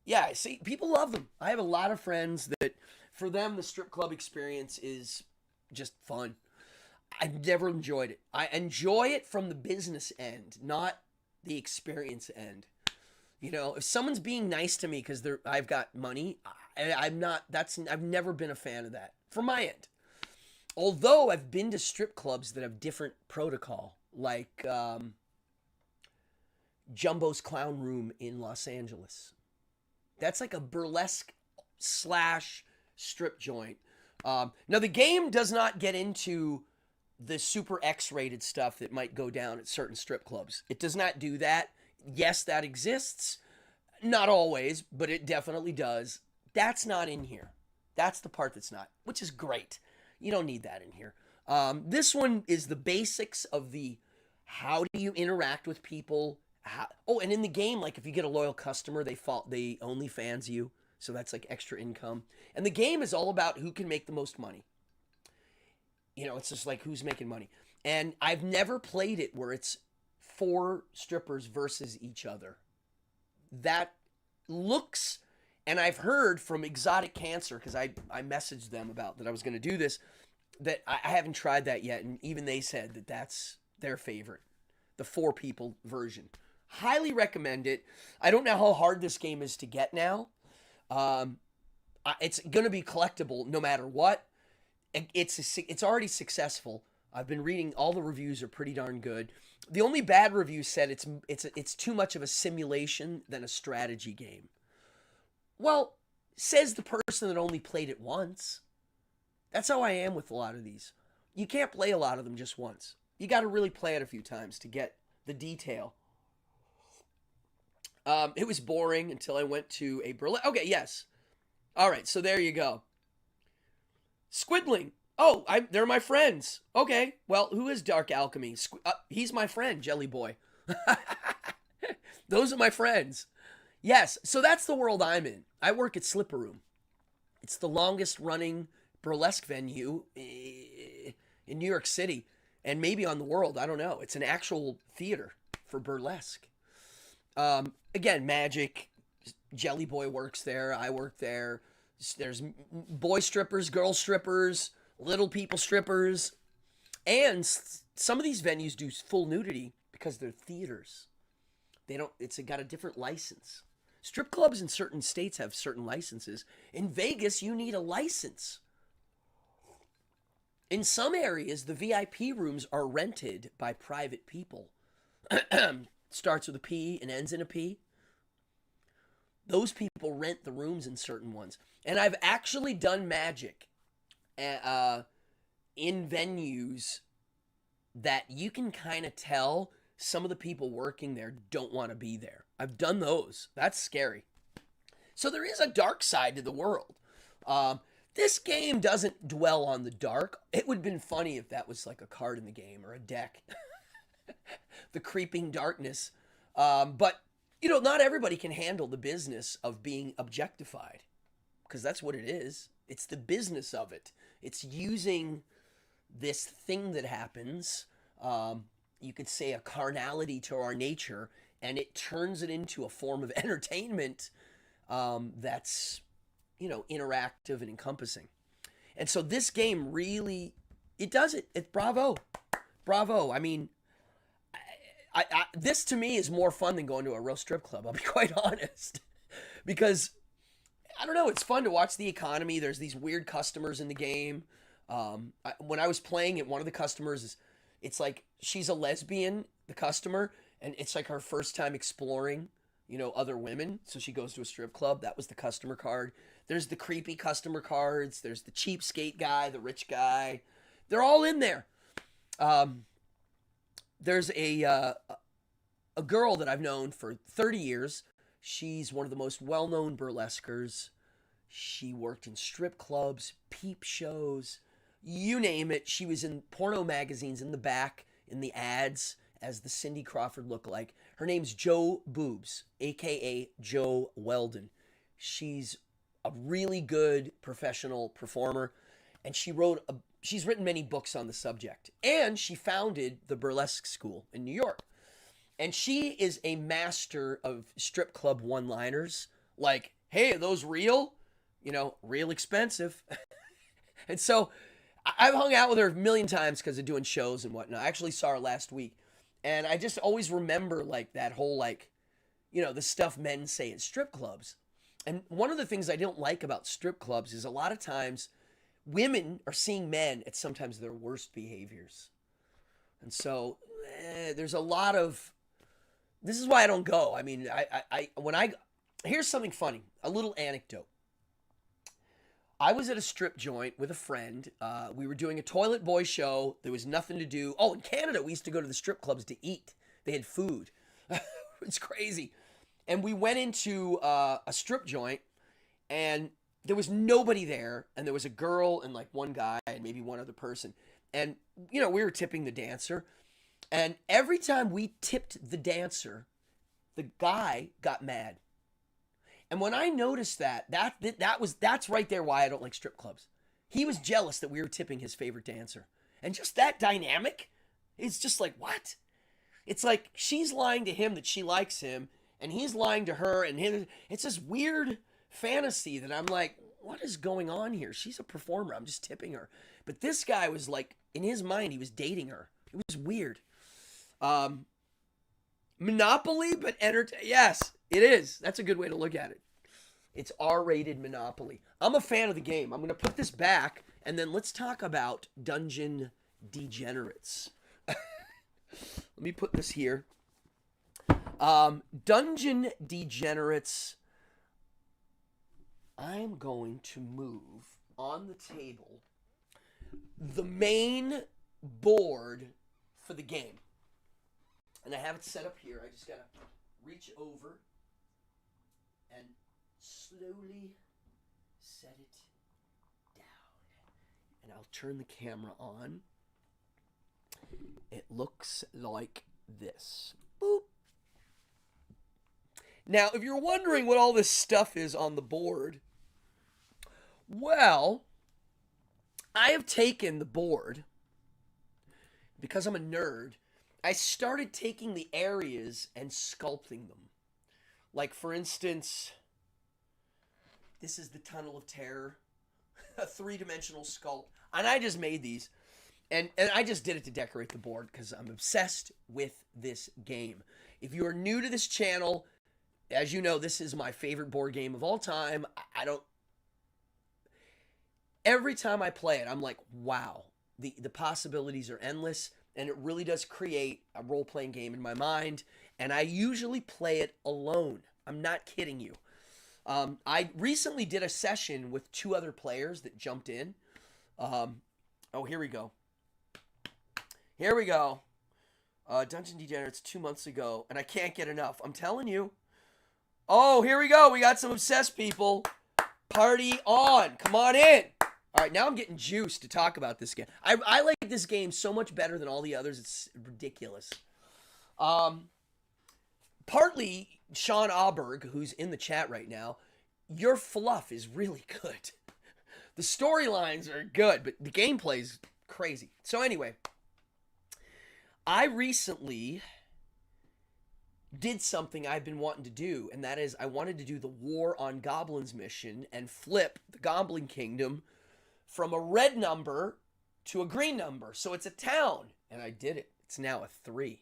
yeah, see, people love them. I have a lot of friends that for them, the strip club experience is just fun. I've never enjoyed it. I enjoy it from the business end, not the experience end. You know, if someone's being nice to me because I've got money, I've never been a fan of that from my end. Although I've been to strip clubs that have different protocol, like Jumbo's Clown Room in Los Angeles. That's like a burlesque / strip joint. Now the game does not get into the super X-rated stuff that might go down at certain strip clubs. It does not do that. Yes, that exists. Not always, but it definitely does. That's not in here. That's the part that's not, which is great. You don't need that in here. This one is the basics of the how do you interact with people. And in the game, like if you get a loyal customer, they only fans you. So that's like extra income. And the game is all about who can make the most money. You know, it's just like who's making money. And I've never played it where it's 4 strippers versus each other. That looks, and I've heard from Exotic Cancer, because I messaged them about that I was going to do this, that I haven't tried that yet. And even they said that that's their favorite, the 4 people version. Highly recommend it. I don't know how hard this game is to get now. It's going to be collectible no matter what. It's already successful. I've been reading, all the reviews are pretty darn good. The only bad review said it's too much of a simulation than a strategy game. Well, says the person that only played it once. That's how I am with a lot of these. You can't play a lot of them just once. You got to really play it a few times to get the detail. It was boring until I went to a burlesque. Okay, yes. All right, so there you go. Squidling. Oh, they're my friends. Okay, well, who is Dark Alchemy? He's my friend, Jelly Boy. Those are my friends. Yes, so that's the world I'm in. I work at Slipper Room. It's the longest running burlesque venue in New York City and maybe on the world. I don't know. It's an actual theater for burlesque. Again, magic. Jelly Boy works there. I work there. There's boy strippers, girl strippers, little people strippers. And some of these venues do full nudity because they're theaters. It's got a different license. Strip clubs in certain states have certain licenses. In Vegas, you need a license. In some areas, the VIP rooms are rented by private people. Starts with a P and ends in a P. Those people rent the rooms in certain ones. And I've actually done magic in venues that you can kind of tell some of the people working there don't want to be there. I've done those. That's scary. So there is a dark side to the world. This game doesn't dwell on the dark. It would have been funny if that was like a card in the game or a deck. The creeping darkness. But, you know, not everybody can handle the business of being objectified. Because that's what it is. It's the business of it. It's using this thing that happens, you could say a carnality to our nature, and it turns it into a form of entertainment that's, you know, interactive and encompassing. And so this game really, it does it. It's bravo. I mean, this to me is more fun than going to a real strip club. I'll be quite honest, because I don't know. It's fun to watch the economy. There's these weird customers in the game. When I was playing it, one of the customers it's like she's a lesbian, the customer, and it's like her first time exploring, you know, other women. So she goes to a strip club. That was the customer card. There's the creepy customer cards. There's the cheapskate guy, the rich guy. They're all in there. There's a girl that I've known for 30 years. She's one of the most well-known burlesquers. She worked in strip clubs, peep shows, you name it. She was in porno magazines in the back, in the ads, as the Cindy Crawford lookalike. Her name's Jo Boobs, a.k.a. Jo Weldon. She's a really good professional performer, and she's written many books on the subject. And she founded the burlesque school in New York. And she is a master of strip club one-liners. Like, hey, are those real? You know, real expensive. And so I've hung out with her a million times because of doing shows and whatnot. I actually saw her last week. And I just always remember, like, that whole, like, you know, the stuff men say at strip clubs. And one of the things I don't like about strip clubs is a lot of times women are seeing men at sometimes their worst behaviors. And so there's a lot of... This is why I don't go. I mean, here's something funny, a little anecdote. I was at a strip joint with a friend. We were doing a Toilet Boy show. There was nothing to do. Oh, in Canada, we used to go to the strip clubs to eat. They had food. It's crazy. And we went into a strip joint, and there was nobody there. And there was a girl and like one guy and maybe one other person. And, you know, we were tipping the dancer. And every time we tipped the dancer, the guy got mad. And when I noticed that's right there why I don't like strip clubs. He was jealous that we were tipping his favorite dancer. And just that dynamic, it's just like, what? It's like she's lying to him that she likes him, and he's lying to her, and it's this weird fantasy that I'm like, what is going on here? She's a performer. I'm just tipping her. But this guy was like, in his mind, he was dating her. It was weird. Monopoly, but yes, it is. That's a good way to look at it. It's R-rated Monopoly. I'm a fan of the game. I'm going to put this back, and then let's talk about Dungeon Degenerates. Let me put this here. Dungeon Degenerates, I'm going to move on the table the main board for the game. And I have it set up here. I just got to reach over and slowly set it down. And I'll turn the camera on. It looks like this. Boop. Now, if you're wondering what all this stuff is on the board, well, I have taken the board, because I'm a nerd, I started taking the areas and sculpting them. Like, for instance, this is the Tunnel of Terror, a three-dimensional sculpt. And I just made these. And I just did it to decorate the board because I'm obsessed with this game. If you are new to this channel, as you know, this is my favorite board game of all time. Every time I play it, I'm like, wow, the possibilities are endless. And it really does create a role-playing game in my mind. And I usually play it alone. I'm not kidding you. I recently did a session with two other players that jumped in. Oh, here we go. Here we go. Dungeon Degenerates 2 months ago. And I can't get enough. I'm telling you. Oh, here we go. We got some obsessed people. Party on. Come on in. All right, now I'm getting juiced to talk about this game. I like this game so much better than all the others. It's ridiculous. Partly, Sean Auberg, who's in the chat right now, your fluff is really good. The storylines are good, but the gameplay's crazy. So anyway, I recently did something I've been wanting to do, and that is I wanted to do the War on Goblins mission and flip the Goblin Kingdom from a red number to a green number. So it's a town, and I did it. It's now a 3.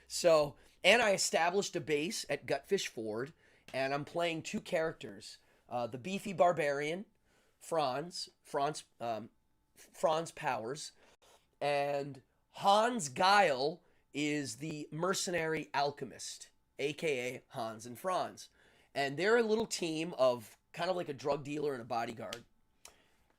So, and I established a base at Gutfish Ford, and I'm playing 2 characters. The beefy barbarian, Franz Powers, and Hans Guile is the mercenary alchemist, aka Hans and Franz. And they're a little team of kind of like a drug dealer and a bodyguard.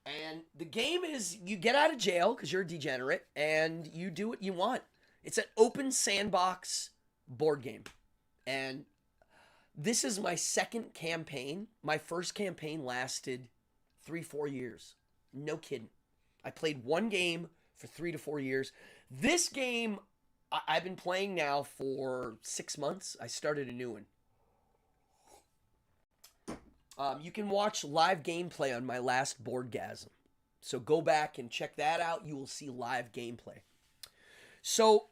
And the game is you get out of jail because you're a degenerate and you do what you want. It's an open sandbox board game. And this is my second campaign. My first campaign lasted 3-4 years. No kidding. I played one game for 3 to 4 years. This game I've been playing now for 6 months. I started a new one. You can watch live gameplay on my last Boardgasm. So go back and check that out. You will see live gameplay. So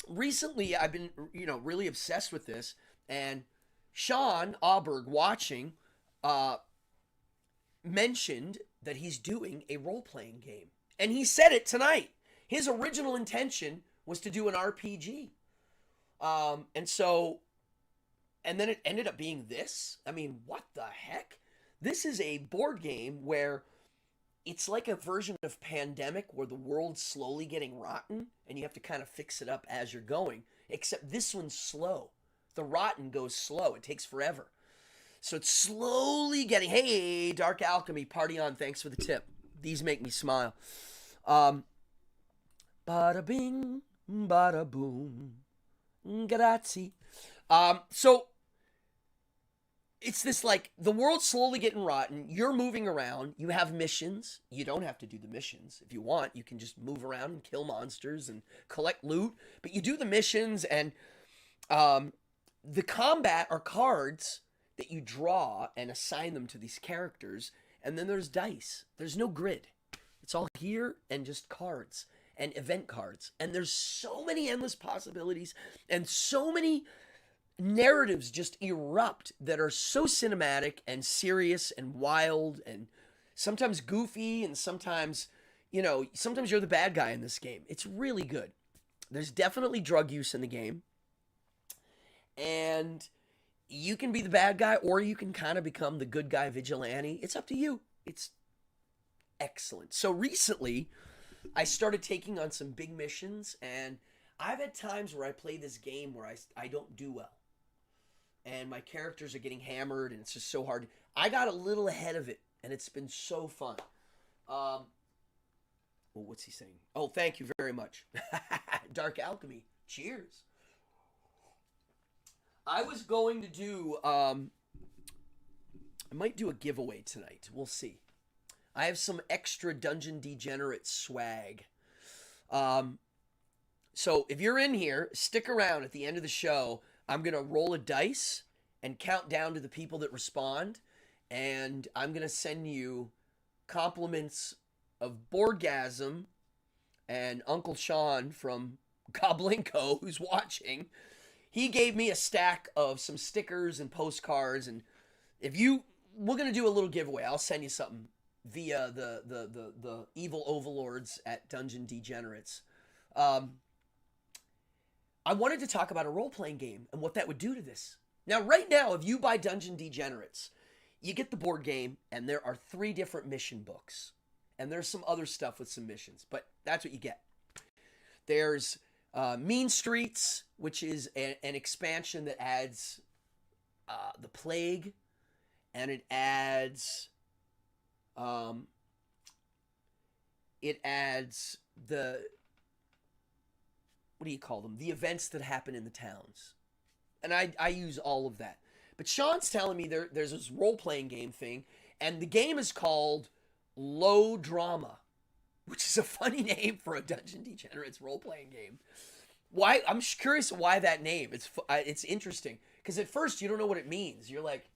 recently I've been, really obsessed with this. And Sean Auberg, watching, mentioned that he's doing a role-playing game. And he said it tonight. His original intention was to do an RPG. And then it ended up being this. I mean, what the heck? This is a board game where it's like a version of Pandemic where the world's slowly getting rotten and you have to kind of fix it up as you're going. Except this one's slow. The rotten goes slow. It takes forever. So it's slowly getting, hey, Dark Alchemy, party on. Thanks for the tip. These make me smile. Bada bing, bada boom, grazie. So it's this like the world's slowly getting rotten. You're moving around. You have missions. You don't have to do the missions. If you want, you can just move around and kill monsters and collect loot. But you do the missions, and the combat are cards that you draw and assign them to these characters. And then there's dice. There's no grid. It's all here and just cards and event cards. And there's so many endless possibilities and so many narratives just erupt that are so cinematic and serious and wild and sometimes goofy and sometimes you're the bad guy in this game. It's really good. There's definitely drug use in the game. And you can be the bad guy or you can kind of become the good guy vigilante. It's up to you. It's excellent. So recently, I started taking on some big missions, and I've had times where I play this game where I don't do well. And my characters are getting hammered, and it's just so hard. I got a little ahead of it, and it's been so fun. Well, what's he saying? Oh, thank you very much. Dark Alchemy. Cheers. I was going to do, I might do a giveaway tonight. We'll see. I have some extra Dungeon Degenerate swag. So if you're in here, stick around at the end of the show. I'm going to roll a dice and count down to the people that respond. And I'm going to send you compliments of Boardgasm and Uncle Sean from Goblinko, who's watching. He gave me a stack of some stickers and postcards. And we're going to do a little giveaway. I'll send you something via the evil overlords at Dungeon Degenerates. I wanted to talk about a role-playing game and what that would do to this. Now, right now, if you buy Dungeon Degenerates, you get the board game, and there are 3 different mission books. And there's some other stuff with some missions, but that's what you get. There's Mean Streets, which is an expansion that adds the Plague, and it adds the, what do you call them? The events that happen in the towns. And I use all of that. But Sean's telling me there's this role-playing game thing, and the game is called Low Drama, which is a funny name for a Dungeon Degenerates role-playing game. Why? I'm curious why that name. It's interesting, because at first you don't know what it means. You're like,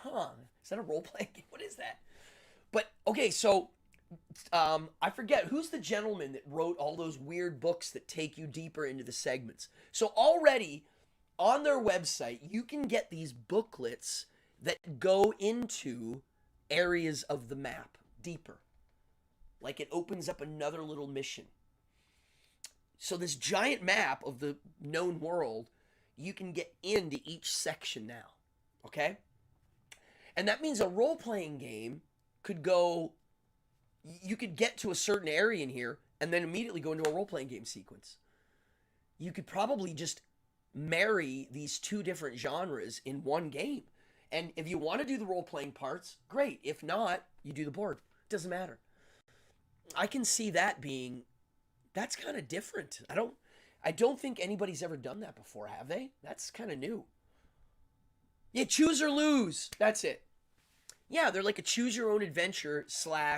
is that a role-playing game? What is that? But, okay, so I forget who's the gentleman that wrote all those weird books that take you deeper into the segments. So already on their website, you can get these booklets that go into areas of the map deeper. Like it opens up another little mission. So this giant map of the known world, you can get into each section now. Okay? And that means a role-playing game could go, you could get to a certain area in here and then immediately go into a role-playing game sequence. You could probably just marry these two different genres in one game. And if you want to do the role-playing parts, great. If not, you do the board. It doesn't matter. I can see that being, that's kind of different. I don't think anybody's ever done that before, have they? That's kind of new. Yeah, choose or lose. That's it. Yeah, they're like a choose your own adventure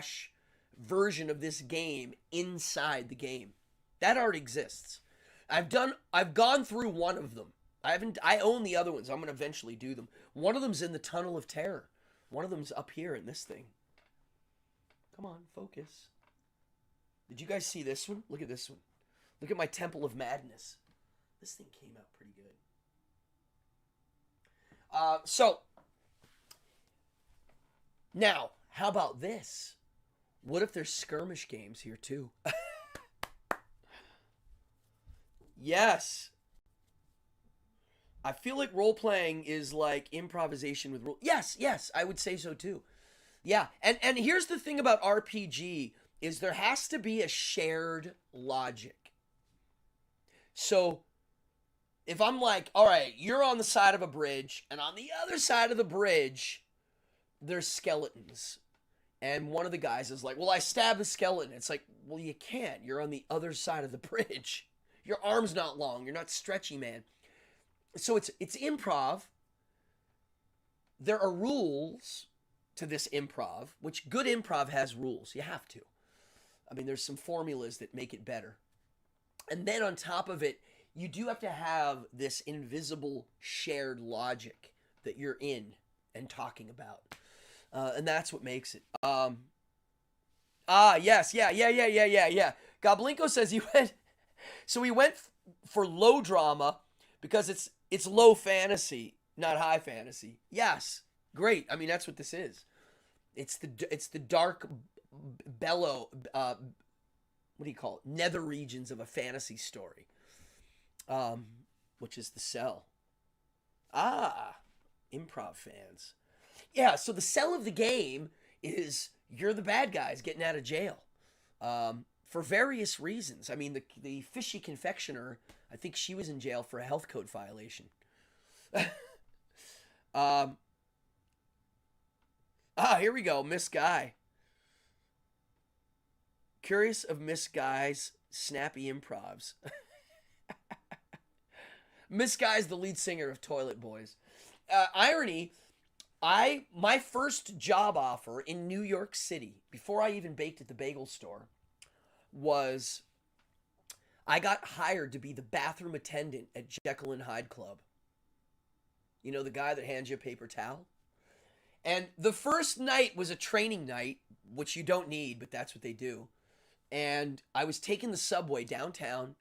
/ version of this game inside the game. That already exists. I've gone through one of them. I own the other ones. I'm going to eventually do them. One of them's in the Tunnel of Terror. One of them's up here in this thing. Come on, focus. Did you guys see this one? Look at this one. Look at my Temple of Madness. This thing came out pretty good. So, now, how about this? What if there's skirmish games here too? Yes. I feel like role-playing is like improvisation with rule. Yes, I would say so too. Yeah, and here's the thing about RPG is there has to be a shared logic. So, if I'm like, all right, you're on the side of a bridge, and on the other side of the bridge, there's skeletons. And one of the guys is like, well, I stabbed the skeleton. It's like, well, you can't. You're on the other side of the bridge. Your arm's not long. You're not stretchy, man. So it's improv. There are rules to this improv, which good improv has rules. You have to. I mean, there's some formulas that make it better. And then on top of it, you do have to have this invisible shared logic that you're in and talking about. And that's what makes it. Yes, yeah. Goblinko says he went, so he went for low drama because it's low fantasy, not high fantasy. Yes, great. I mean, that's what this is. It's the dark bellow, what do you call it? Nether regions of a fantasy story, which is the cell. Improv fans. Yeah, so the cell of the game is you're the bad guys getting out of jail for various reasons. I mean, the fishy confectioner, I think she was in jail for a health code violation. Here we go, Miss Guy. Curious of Miss Guy's snappy improvs. Miss Guy's the lead singer of Toilet Boys. Irony, my first job offer in New York City, before I even baked at the bagel store, was I got hired to be the bathroom attendant at Jekyll and Hyde Club. You know, the guy that hands you a paper towel? And the first night was a training night, which you don't need, but that's what they do. And I was taking the subway downtown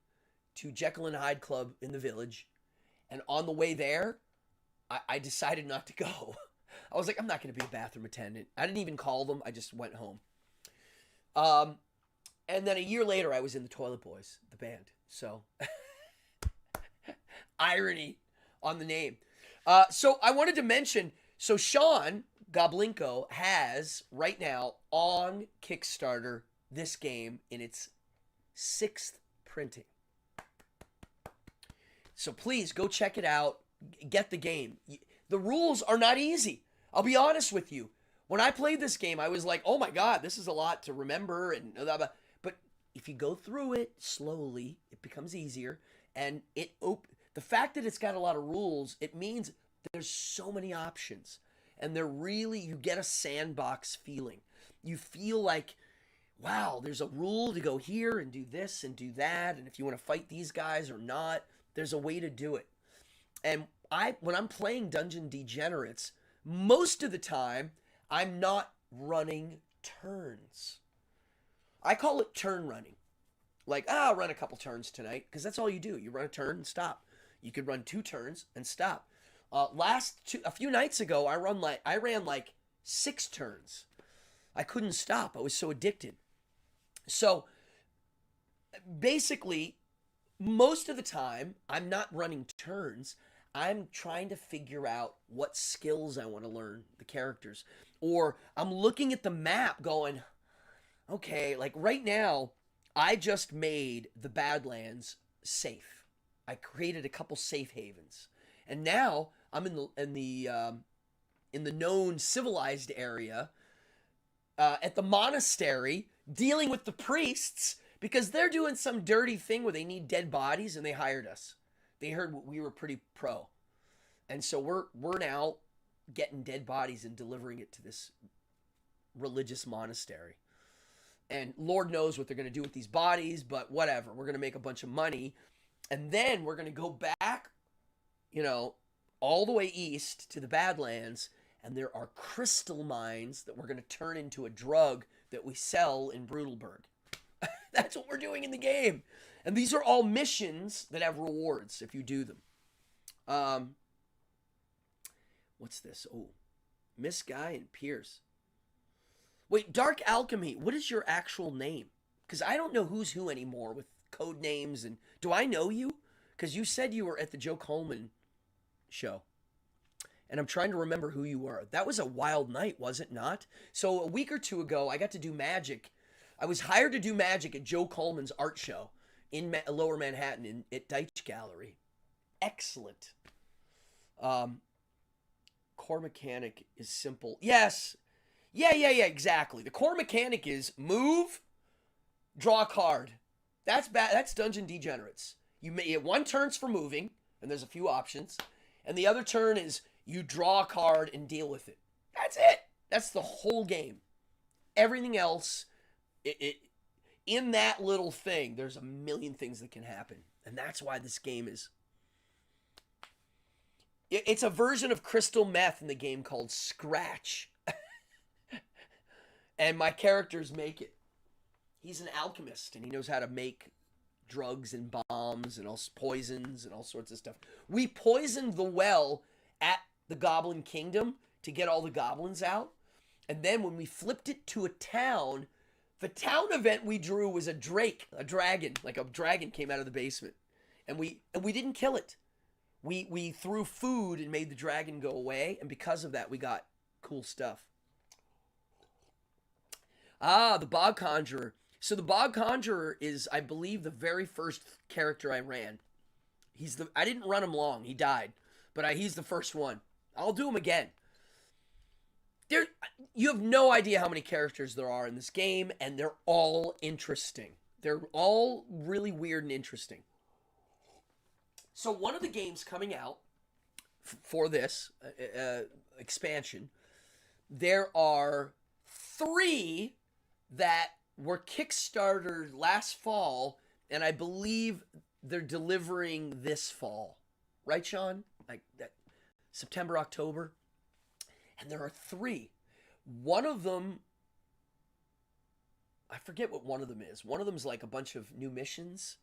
to Jekyll and Hyde Club in the Village. And on the way there, I decided not to go. I was like, I'm not going to be a bathroom attendant. I didn't even call them. I just went home. And then a year later, I was in the Toilet Boys, the band. So, irony on the name. So I wanted to mention, so Sean Goblinko has right now on Kickstarter this game in its 6th printing. So please go check it out. Get the game. The rules are not easy. I'll be honest with you. When I played this game, I was like, oh my God, this is a lot to remember. But if you go through it slowly, it becomes easier. And the fact that it's got a lot of rules, it means there's so many options. And you get a sandbox feeling. You feel like, wow, there's a rule to go here and do this and do that. And if you want to fight these guys or not, there's a way to do it. And when I'm playing Dungeon Degenerates, most of the time, I'm not running turns. I call it turn running. Like, I'll run a couple turns tonight, because that's all you do. You run a turn and stop. You could run 2 turns and stop. A few nights ago, I ran like 6 turns. I couldn't stop. I was so addicted. So basically, most of the time, I'm not running turns. I'm trying to figure out what skills I want to learn, the characters. Or I'm looking at the map going, okay, like right now, I just made the Badlands safe. I created a couple safe havens. And now I'm in the known civilized area at the monastery dealing with the priests because they're doing some dirty thing where they need dead bodies and they hired us. They heard we were pretty pro. And so we're now getting dead bodies and delivering it to this religious monastery. And Lord knows what they're going to do with these bodies, but whatever. We're going to make a bunch of money. And then we're going to go back, all the way east to the Badlands. And there are crystal mines that we're going to turn into a drug that we sell in Brutalburg. That's what we're doing in the game. And these are all missions that have rewards if you do them. What's this? Oh, Miss Guy and Pierce. Wait, Dark Alchemy, what is your actual name? Because I don't know who's who anymore with code names. And do I know you? Because you said you were at the Joe Coleman show. And I'm trying to remember who you were. That was a wild night, was it not? So a week or 2 ago, I got to do magic. I was hired to do magic at Joe Coleman's art show in Lower Manhattan at Deitch Gallery. Excellent. Core mechanic is simple. Yes. Yeah, exactly. The core mechanic is move, draw a card. That's bad. That's Dungeon Degenerates. You may 1 turn's for moving, and there's a few options, and the other turn is you draw a card and deal with it. That's it. That's the whole game. Everything else, in that little thing, there's a million things that can happen, and that's why this game is. It's a version of crystal meth in the game called Scratch. And my characters make it. He's an alchemist, and he knows how to make drugs and bombs and all poisons and all sorts of stuff. We poisoned the well at the Goblin Kingdom to get all the goblins out. And then when we flipped it to a town, the town event we drew was a dragon. Like a dragon came out of the basement. And we didn't kill it. We threw food and made the dragon go away. And because of that, we got cool stuff. The Bog Conjurer. So the Bog Conjurer is, I believe, the very first character I ran. I didn't run him long. He died. But he's the first one. I'll do him again. You have no idea how many characters there are in this game, and they're all interesting. They're all really weird and interesting. So one of the games coming out for this expansion, there are 3 that were Kickstartered last fall, and I believe they're delivering this fall. Right, Sean? Like that September, October. And there are 3. One of them, I forget what one of them is. One of them is like a bunch of new missions.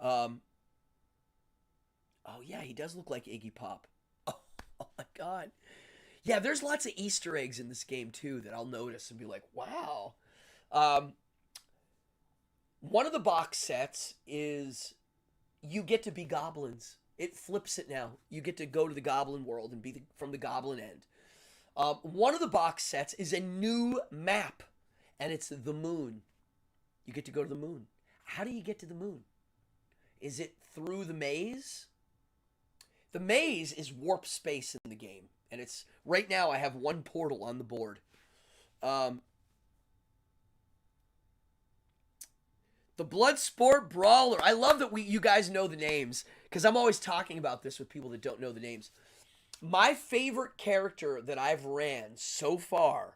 Oh yeah, he does look like Iggy Pop. Oh my God. Yeah, there's lots of Easter eggs in this game too that I'll notice and be like, wow. One of the box sets is you get to be goblins. It flips it now. You get to go to the goblin world and be from the goblin end. One of the box sets is a new map, and it's the moon. You get to go to the moon. How do you get to the moon? Is it through the maze? The maze is warp space in the game, and it's right now I have 1 portal on the board. The Bloodsport Brawler. I love that you guys know the names, because I'm always talking about this with people that don't know the names. My favorite character that I've ran so far,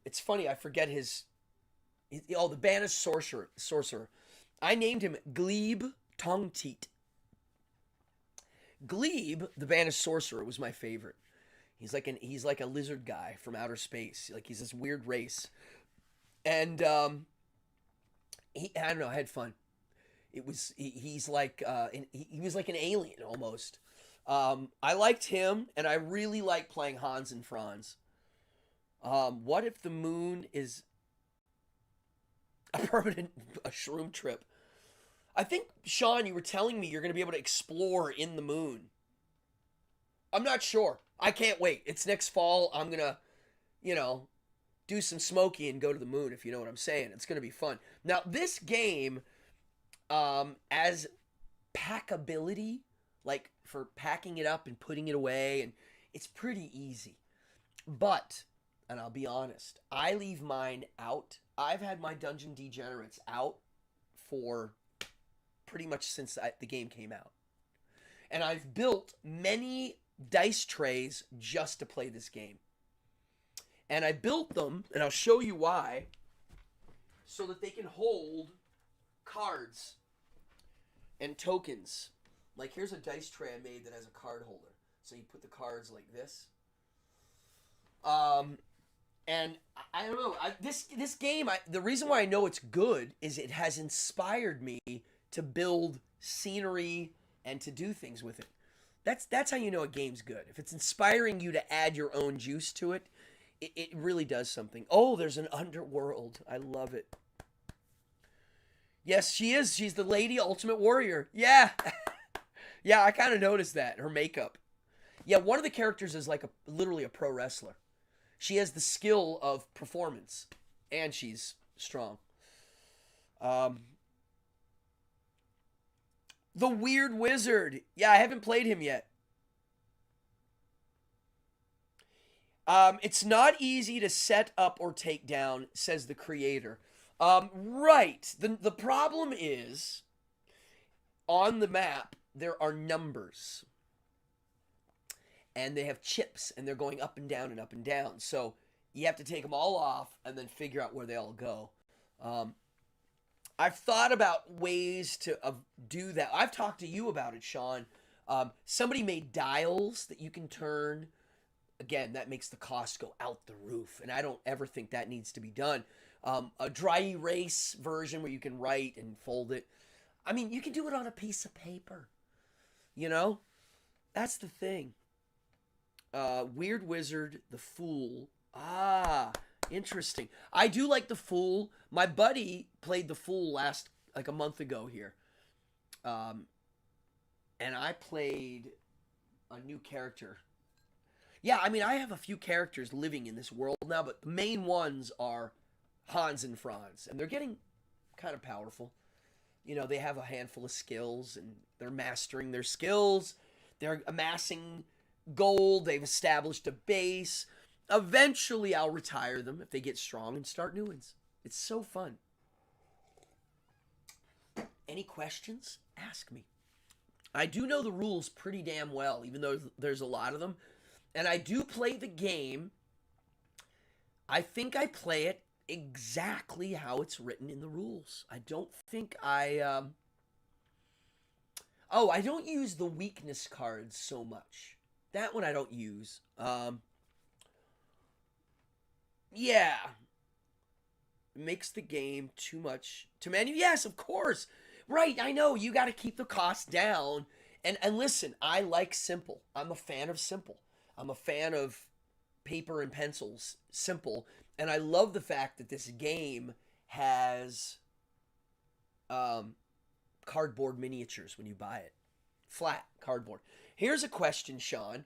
it's funny, I forget the banished sorcerer. I named him Glebe Tongteat. Glebe, the banished sorcerer, was my favorite. He's like a lizard guy from outer space. Like he's this weird race. And I don't know, I had fun. He's like he was like an alien almost. I liked him, and I really like playing Hans and Franz. What if the moon is a permanent a shroom trip? I think, Sean, you were telling me you're going to be able to explore in the moon. I'm not sure. I can't wait. It's next fall. I'm going to, do some smoky and go to the moon, if you know what I'm saying. It's going to be fun. Now, this game, as packability, like for packing it up and putting it away, and it's pretty easy. But, and I'll be honest, I leave mine out. I've had my Dungeon Degenerates out for pretty much since the game came out. And I've built many dice trays just to play this game. And I built them, and I'll show you why, so that they can hold cards and tokens. Like, here's a dice tray I made that has a card holder. So you put the cards like this. And I don't know. This game, the reason why I know it's good is it has inspired me to build scenery and to do things with it. That's how you know a game's good. If it's inspiring you to add your own juice to it, it really does something. Oh, there's an underworld. I love it. Yes, she is. She's the Lady Ultimate Warrior. Yeah. Yeah, I kind of noticed that. Her makeup. Yeah, one of the characters is like literally a pro wrestler. She has the skill of performance, and she's strong. The Weird Wizard. Yeah, I haven't played him yet. It's not easy to set up or take down, says the creator. Right. The problem is, on the map, there are numbers. And they have chips, and they're going up and down and up and down. So you have to take them all off and then figure out where they all go. I've thought about ways to do that. I've talked to you about it, Sean. Somebody made dials that you can turn. Again, that makes the cost go out the roof, and I don't ever think that needs to be done. A dry erase version where you can write and fold it. I mean, you can do it on a piece of paper. That's the thing. Weird Wizard, the Fool. Ah, interesting. I do like the Fool. My buddy played the Fool like a month ago here. And I played a new character. Yeah, I mean, I have a few characters living in this world now, but the main ones are Hans and Franz, and they're getting kind of powerful. They have a handful of skills, and they're mastering their skills. They're amassing gold. They've established a base. Eventually, I'll retire them if they get strong and start new ones. It's so fun. Any questions? Ask me. I do know the rules pretty damn well, even though there's a lot of them. And I do play the game. I think I play it exactly how it's written in the rules. I don't think I don't use the weakness cards so much. That one I don't use. Yeah. Makes the game too much to menu. Yes, of course. Right, I know. You got to keep the cost down. And listen, I like simple. I'm a fan of simple. I'm a fan of paper and pencils, simple. And I love the fact that this game has cardboard miniatures when you buy it. Flat cardboard. Here's a question, Sean.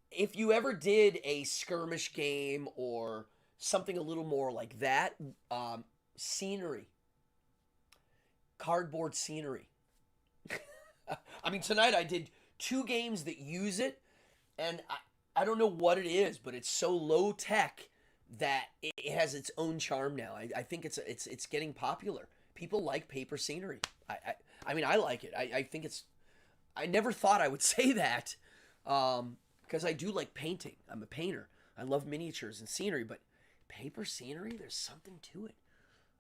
If you ever did a skirmish game or something a little more like that, scenery. Cardboard scenery. I mean, tonight I did 2 games that use it, and I don't know what it is, but it's so low tech that it has its own charm now. I think it's getting popular. People like paper scenery. I mean, I like it. I think it's. I never thought I would say that, because I do like painting. I'm a painter. I love miniatures and scenery, but paper scenery, there's something to it.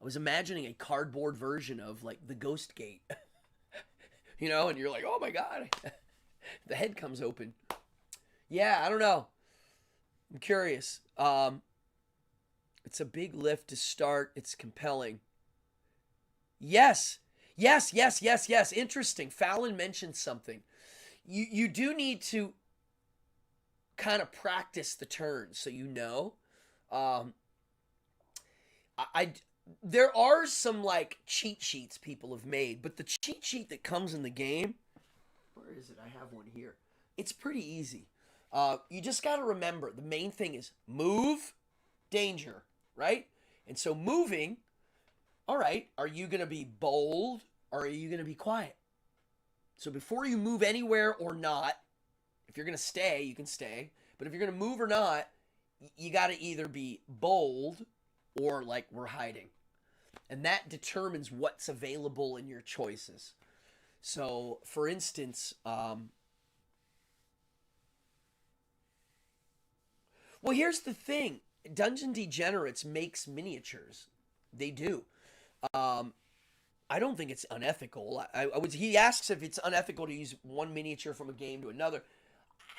I was imagining a cardboard version of like the Ghost Gate, and you're like, oh my god, the head comes open. Yeah, I don't know. I'm curious. It's a big lift to start. It's compelling. Yes. Yes, yes, yes, yes. Interesting. Fallon mentioned something. You do need to kind of practice the turns so you know. Um, I there are some like cheat sheets people have made, but the cheat sheet that comes in the game, where is it? I have one here. It's pretty easy. You just got to remember the main thing is move, danger, right? And so moving, all right, are you going to be bold or are you going to be quiet? So before you move anywhere or not, if you're going to stay, you can stay. But if you're going to move or not, you got to either be bold or like we're hiding. And that determines what's available in your choices. So, for instance, well, here's the thing. Dungeon Degenerates makes miniatures. They do. Um, I don't think it's unethical. He asks if it's unethical to use one miniature from a game to another.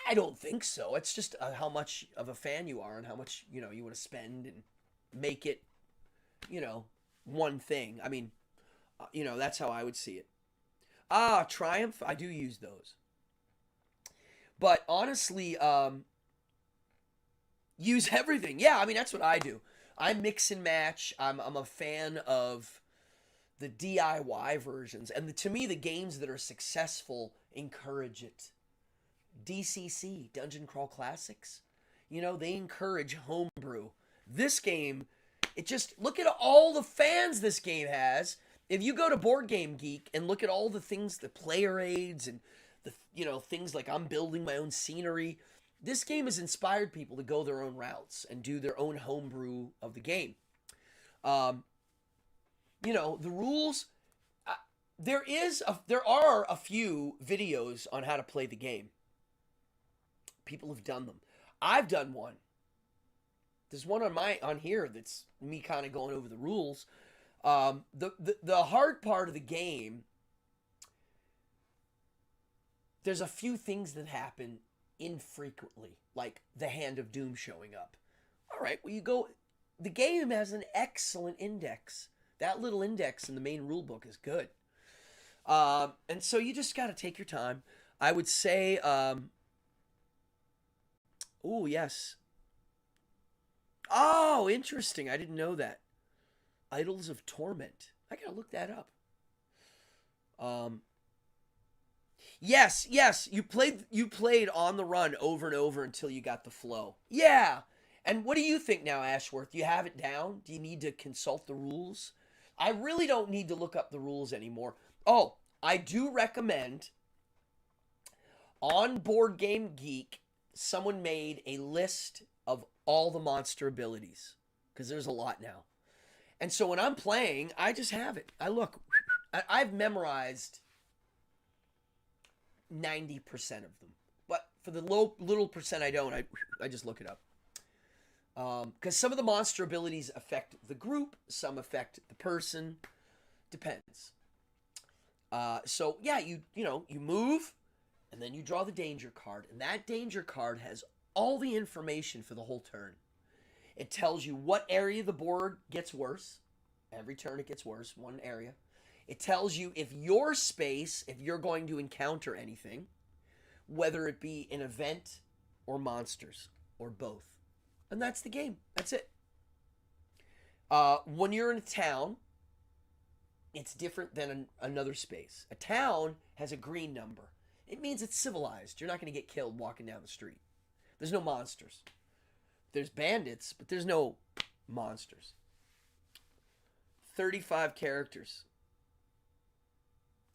I don't think so. It's just how much of a fan you are and how much, you want to spend and make it, you know, one thing. I mean, that's how I would see it. Ah, Triumph, I do use those. But honestly, use everything. Yeah, I mean, that's what I do. I mix and match. I'm a fan of the DIY versions. And to me, the games that are successful encourage it. DCC, Dungeon Crawl Classics, they encourage homebrew. This game, it just, look at all the fans this game has. If you go to Board Game Geek and look at all the things, the player aids and the, things like I'm building my own scenery, this game has inspired people to go their own routes and do their own homebrew of the game. The rules, there are a few videos on how to play the game. People have done them. I've done one. There's one on here that's me kind of going over the rules. The hard part of the game, there's a few things that happen infrequently, like the Hand of Doom showing up. All right, well, the game has an excellent index. That little index in the main rule book is good. And so you just got to take your time. I would say, oh, yes. Oh, interesting. I didn't know that. Idols of Torment. I gotta look that up. Yes. You played On the Run over and over until you got the flow. Yeah. And what do you think now, Ashworth? Do you have it down? Do you need to consult the rules? I really don't need to look up the rules anymore. Oh, I do recommend on Board Game Geek, someone made a list of all the monster abilities because there's a lot now. And so when I'm playing, I just have it. I look. I've memorized 90% of them. But for the little percent I don't, I just look it up. Because some of the monster abilities affect the group, some affect the person. Depends. So yeah, you move, and then you draw the danger card, and that danger card has all the information for the whole turn. It tells you what area of the board gets worse. Every turn it gets worse, one area. It tells you if your space, if you're going to encounter anything, whether it be an event or monsters or both. And that's the game. That's it. When you're in a town, it's different than another space. A town has a green number. It means it's civilized. You're not going to get killed walking down the street. There's no monsters. There's bandits, but there's no monsters. 35 characters.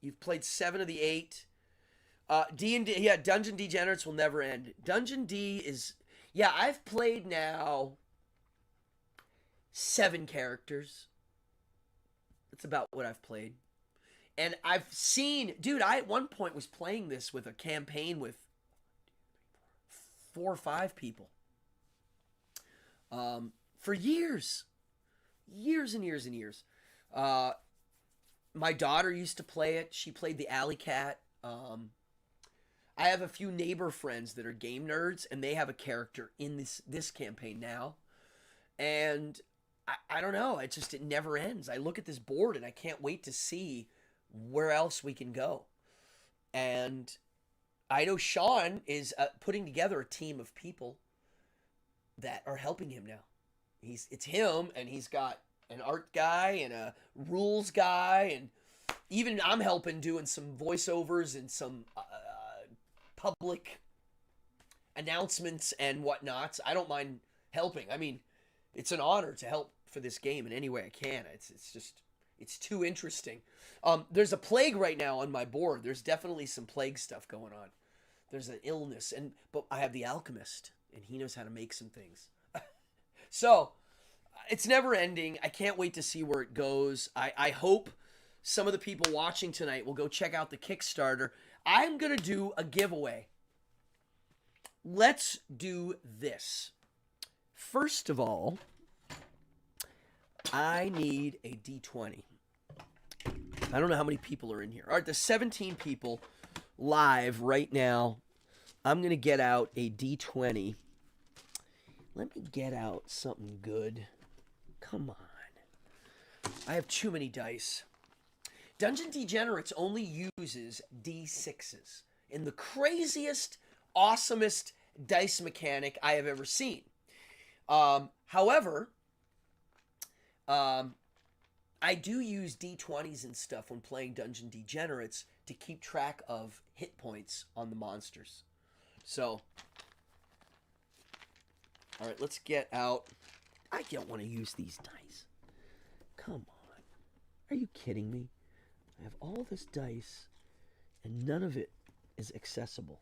You've played 7 of the 8. D&D, yeah, Dungeon Degenerates will never end. Dungeon D is, yeah, I've played now 7 characters. That's about what I've played. And I've seen, dude, I at one point was playing this with a campaign with 4 or 5 people. For years. Years and years and years. My daughter used to play it. She played the Alley Cat. I have a few neighbor friends that are game nerds, and they have a character in this campaign now. And I don't know. It never ends. I look at this board and I can't wait to see where else we can go. And I know Sean is putting together a team of people that are helping him now. It's him, and he's got an art guy and a rules guy, and even I'm helping doing some voiceovers and some public announcements and whatnots. I don't mind helping. I mean, it's an honor to help for this game in any way I can. It's too interesting. There's a plague right now on my board. There's definitely some plague stuff going on. There's an illness, but I have the alchemist, and he knows how to make some things. So it's never ending. I can't wait to see where it goes. I hope some of the people watching tonight will go check out the Kickstarter. I'm going to do a giveaway. Let's do this. First of all, I need a D20. I don't know how many people are in here. All right, there's 17 people live right now. I'm going to get out a D20. Let me get out something good. Come on. I have too many dice. Dungeon Degenerates only uses D6s in the craziest, awesomest dice mechanic I have ever seen. However, I do use D20s and stuff when playing Dungeon Degenerates to keep track of hit points on the monsters. So, all right, let's get out. I don't want to use these dice. Come on. Are you kidding me? I have all this dice, and none of it is accessible.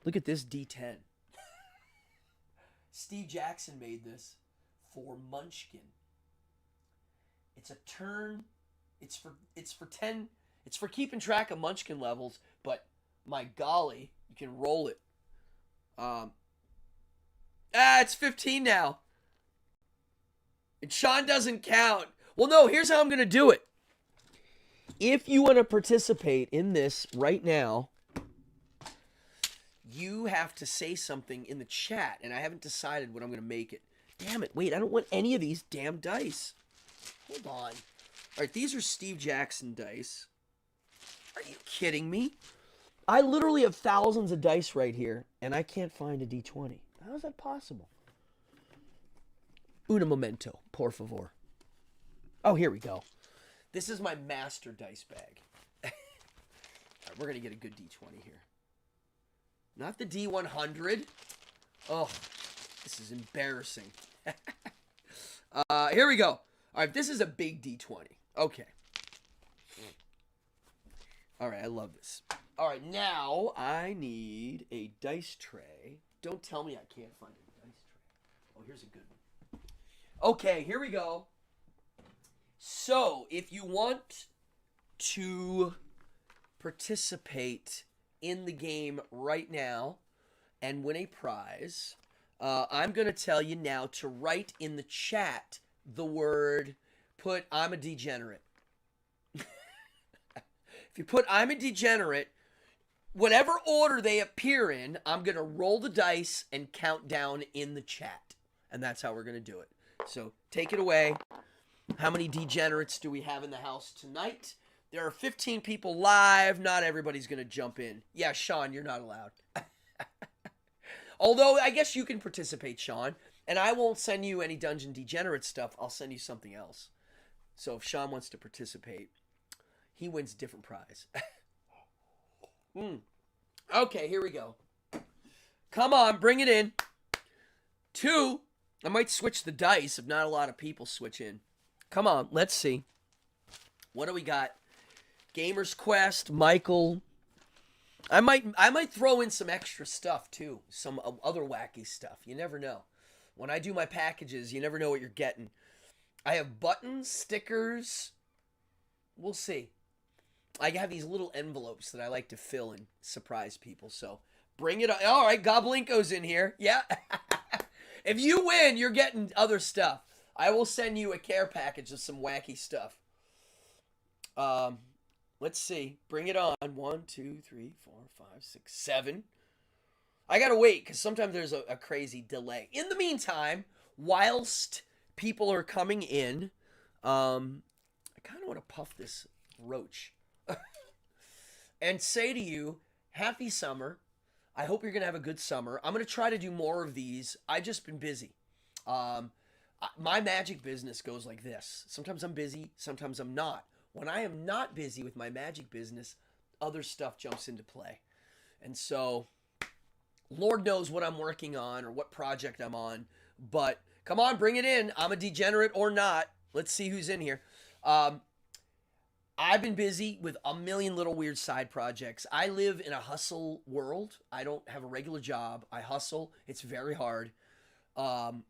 Look at this D10. Steve Jackson made this for Munchkin. It's a turn. It's for 10. It's for keeping track of Munchkin levels, but my golly, you can roll it. It's 15 now. And Sean doesn't count. Well, no, here's how I'm going to do it. If you want to participate in this right now, you have to say something in the chat, and I haven't decided what I'm going to make it. Damn it, wait, I don't want any of these damn dice. Hold on. All right, these are Steve Jackson dice. Are you kidding me? I literally have thousands of dice right here, and I can't find a D20. How is that possible? Un momento, por favor. Oh, here we go. This is my master dice bag. All right, we're going to get a good D20 here. Not the D100. Oh, this is embarrassing. Here we go. All right, this is a big D20. Okay. All right, I love this. All right, now I need a dice tray. Don't tell me I can't find a dice tray. Oh, here's a good one. Okay, here we go. So, if you want to participate in the game right now and win a prize, I'm going to tell you now to write in the chat the word, put I'm a degenerate. If you put I'm a degenerate, whatever order they appear in, I'm going to roll the dice and count down in the chat. And that's how we're going to do it. So take it away. How many degenerates do we have in the house tonight? There are 15 people live. Not everybody's going to jump in. Yeah, Sean, you're not allowed. Although, I guess you can participate, Sean. And I won't send you any Dungeon Degenerate stuff. I'll send you something else. So if Sean wants to participate, he wins a different prize. Okay, here we go. Come on, bring it in. 2. I might switch the dice if not a lot of people switch in. Come on, let's see. What do we got? Gamer's Quest, Michael. I might throw in some extra stuff too. Some other wacky stuff. You never know. When I do my packages, you never know what you're getting. I have buttons, stickers. We'll see. I have these little envelopes that I like to fill and surprise people. So bring it on. All right, Goblinko's in here. Yeah. If you win, you're getting other stuff. I will send you a care package of some wacky stuff. Let's see. Bring it on. 1, 2, 3, 4, 5, 6, 7. I gotta wait because sometimes there's a crazy delay. In the meantime, whilst people are coming in. I kind of want to puff this roach and say to you, happy summer. I hope you're going to have a good summer. I'm going to try to do more of these. I've just been busy. My magic business goes like this. Sometimes I'm busy, sometimes I'm not. When I am not busy with my magic business, other stuff jumps into play. And so, Lord knows what I'm working on or what project I'm on. But come on, bring it in. I'm a degenerate or not. Let's see who's in here. I've been busy with a million little weird side projects. I live in a hustle world. I don't have a regular job. I hustle. It's very hard. And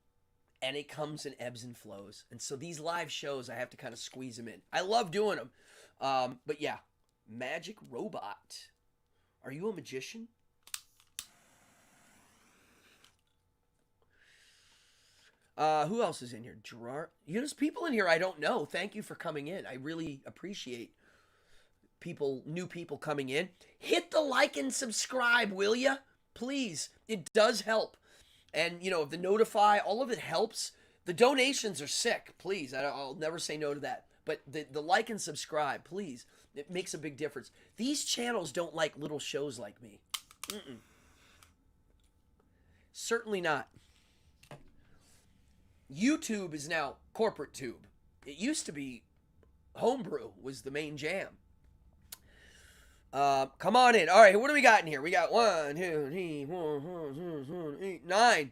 it comes in ebbs and flows. And so these live shows, I have to kind of squeeze them in. I love doing them. But yeah, Magic Robot. Are you a magician? Who else is in here? Gerard. There's people in here I don't know. Thank you for coming in. I really appreciate new people coming in. Hit the like and subscribe, will ya? Please. It does help. And, if the notify, all of it helps. The donations are sick. Please. I'll never say no to that. But the like and subscribe, please. It makes a big difference. These channels don't like little shows like me. Certainly not. YouTube is now corporate tube. It used to be homebrew was the main jam. Come on in. All right, what do we got in here? We got 1, 2, 3, 4, 5, 6, 7, 8, 9.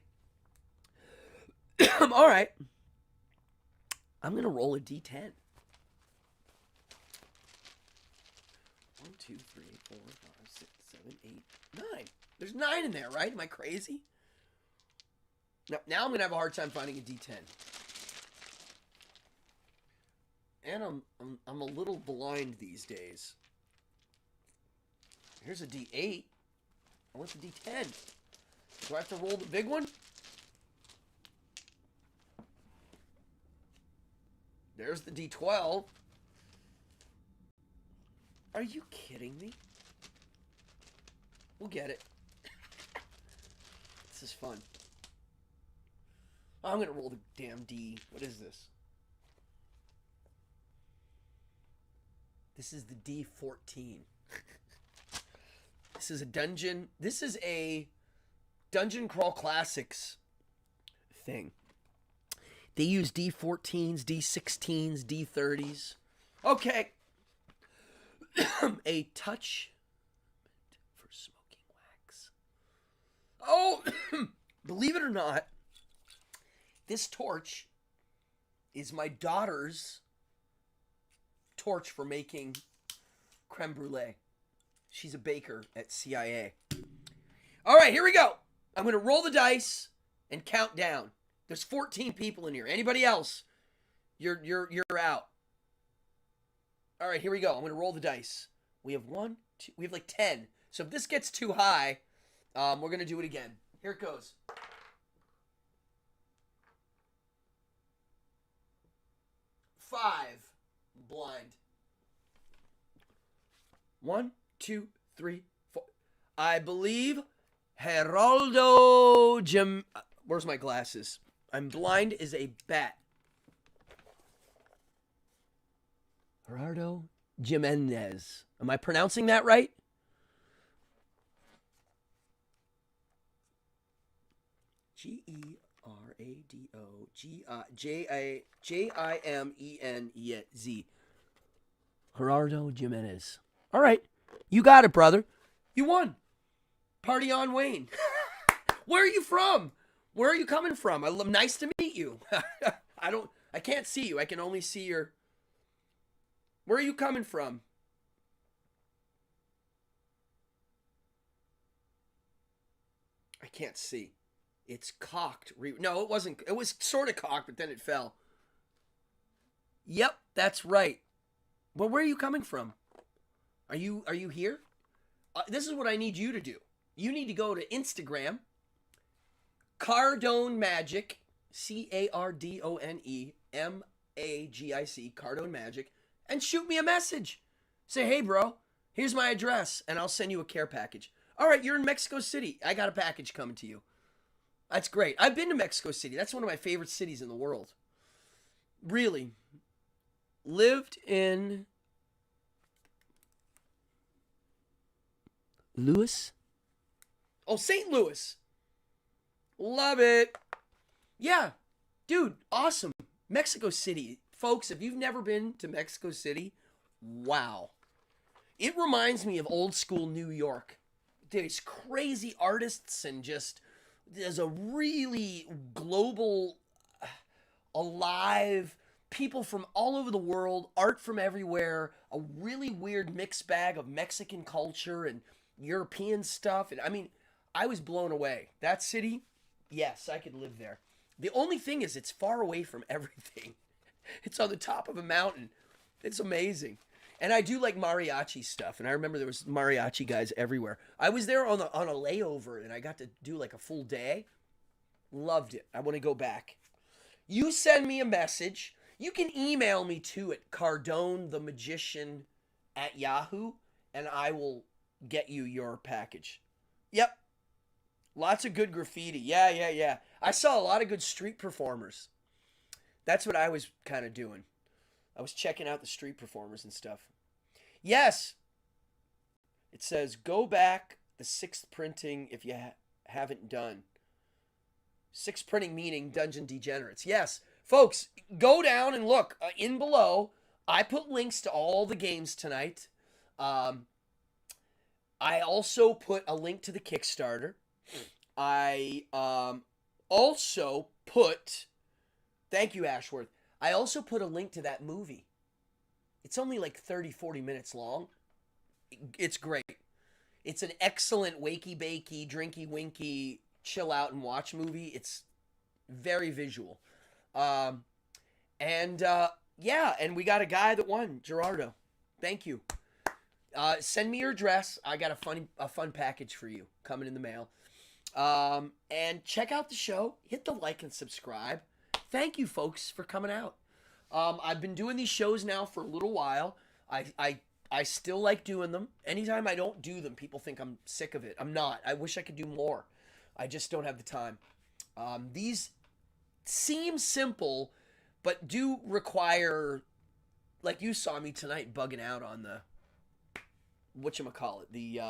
All right. I'm going to roll a D10. 1, 2, 3, 4, 5, 6, 7, 8, 9. There's 9 in there, right? Am I crazy? Now I'm going to have a hard time finding a D10. And I'm a little blind these days. Here's a D8. I want the D10. Do I have to roll the big one? There's the D12. Are you kidding me? We'll get it. This is fun. I'm going to roll the damn D. What is this? This is the D14. This is a dungeon. This is a Dungeon Crawl Classics thing. They use D14s, D16s, D30s. Okay. A touch for smoking wax. Oh, believe it or not, this torch is my daughter's torch for making creme brulee. She's a baker at CIA. All right, here we go. I'm going to roll the dice and count down. There's 14 people in here. Anybody else? You're out. All right, here we go. I'm going to roll the dice. We have 1, 2, we have like 10. So if this gets too high, we're going to do it again. Here it goes. 5. Blind. 1, 2, 3, 4. I believe Geraldo Jim. Where's my glasses? I'm blind as a bat. Gerardo Jimenez. Am I pronouncing that right? Gerardo Gerardo Jimenez. All right. You got it, brother. You won. Party on, Wayne. Where are you from? Where are you coming from? Nice to meet you. I can't see you. I can only see your... Where are you coming from? I can't see. It's cocked. No, it wasn't. It was sort of cocked, but then it fell. Yep, that's right. Well, where are you coming from? Are you here? This is what I need you to do. You need to go to Instagram, Cardone Magic, CARDONE MAGIC, Cardone Magic, and shoot me a message. Say, hey, bro, here's my address, and I'll send you a care package. All right, you're in Mexico City. I got a package coming to you. That's great. I've been to Mexico City. That's one of my favorite cities in the world. really lived in Louis? Oh, St. Louis. Love it. Yeah. Dude, awesome. Mexico City. Folks, if you've never been to Mexico City, wow. It reminds me of old school New York. There's crazy artists and just there's a really global, alive, people from all over the world, art from everywhere, a really weird mixed bag of Mexican culture and European stuff. And I mean, I was blown away. That city, yes, I could live there. The only thing is it's far away from everything. It's on the top of a mountain. It's amazing. And I do like mariachi stuff. And I remember there was mariachi guys everywhere. I was there on a layover and I got to do like a full day. Loved it. I want to go back. You send me a message. You can email me too at cardonethemagician@yahoo and I will get you your package. Yep. Lots of good graffiti. Yeah. I saw a lot of good street performers. That's what I was kind of doing. I was checking out the street performers and stuff. Yes. It says, go back the 6th printing if you haven't done. 6th printing meaning Dungeon Degenerates. Yes. Folks, go down and look. In below, I put links to all the games tonight. I also put a link to the Kickstarter. I also put, thank you, Ashworth. I also put a link to that movie. It's only like 30, 40 minutes long. It's great. It's an excellent wakey-bakey, drinky-winky, chill out and watch movie. It's very visual. Yeah, and we got a guy that won, Gerardo. Thank you. Send me your address. I got a fun package for you coming in the mail. And check out the show. Hit the like and subscribe. Thank you, folks, for coming out. I've been doing these shows now for a little while. I still like doing them. Anytime I don't do them, people think I'm sick of it. I'm not. I wish I could do more. I just don't have the time. These seem simple, but do require, like you saw me tonight bugging out on the, whatchamacallit, the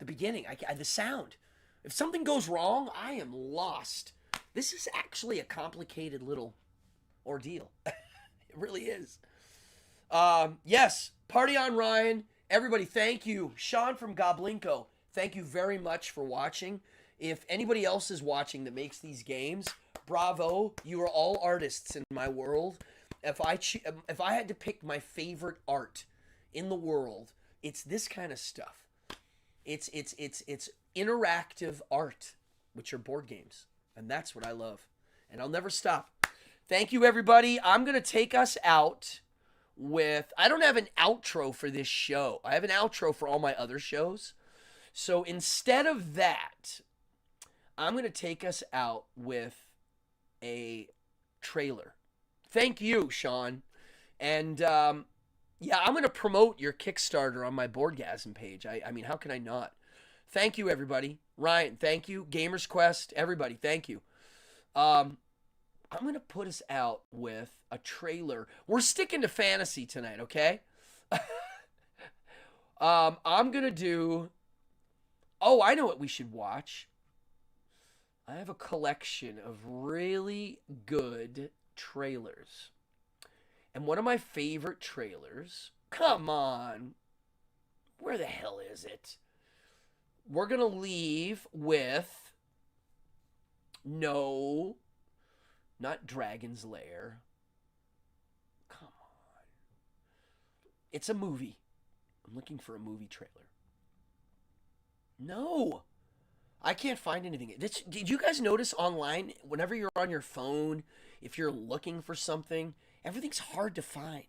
beginning, the sound. If something goes wrong, I am lost. This is actually a complicated little ordeal. It really is. Yes, party on, Ryan. Everybody, thank you. Sean from Goblinko, thank you very much for watching. If anybody else is watching that makes these games, bravo. You are all artists in my world. If I had to pick my favorite art in the world, it's this kind of stuff. It's interactive art, which are board games. And that's what I love. And I'll never stop. Thank you, everybody. I'm going to take us out with, I don't have an outro for this show. I have an outro for all my other shows. So instead of that, I'm going to take us out with a trailer. Thank you, Sean. And yeah, I'm going to promote your Kickstarter on my Boardgasm page. I mean, how can I not? Thank you, everybody. Ryan, thank you. Gamers Quest, everybody, thank you. I'm going to put us out with a trailer. We're sticking to fantasy tonight, okay? I'm going to do... Oh, I know what we should watch. I have a collection of really good trailers. And one of my favorite trailers... Come on. Where the hell is it? We're going to leave with... No. Not Dragon's Lair. Come on. It's a movie. I'm looking for a movie trailer. No. I can't find anything. Did you guys notice online, whenever you're on your phone, if you're looking for something, everything's hard to find.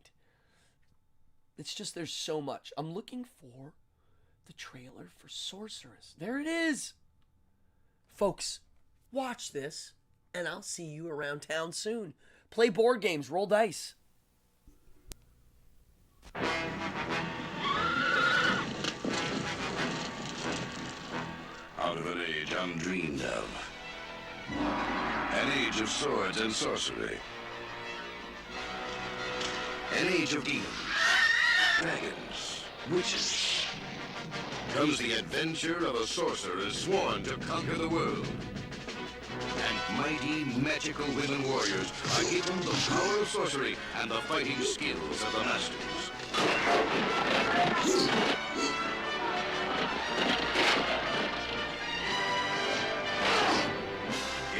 It's just there's so much. I'm looking for the trailer for Sorceress. There it is. Folks, watch this, and I'll see you around town soon. Play board games, roll dice. Out of an age undreamed of, An age of swords and sorcery. An age of demons, dragons, witches. Comes the adventure of a sorcerer sworn to conquer the world. And mighty, magical women warriors are given the power of sorcery and the fighting skills of the masters.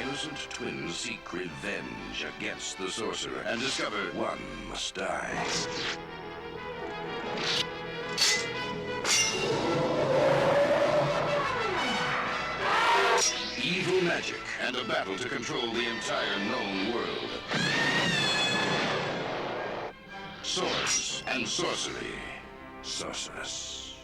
Innocent twins seek revenge against the sorcerer and discover one must die. Evil magic and a battle to control the entire known world. Swords and sorcery. Sorceress.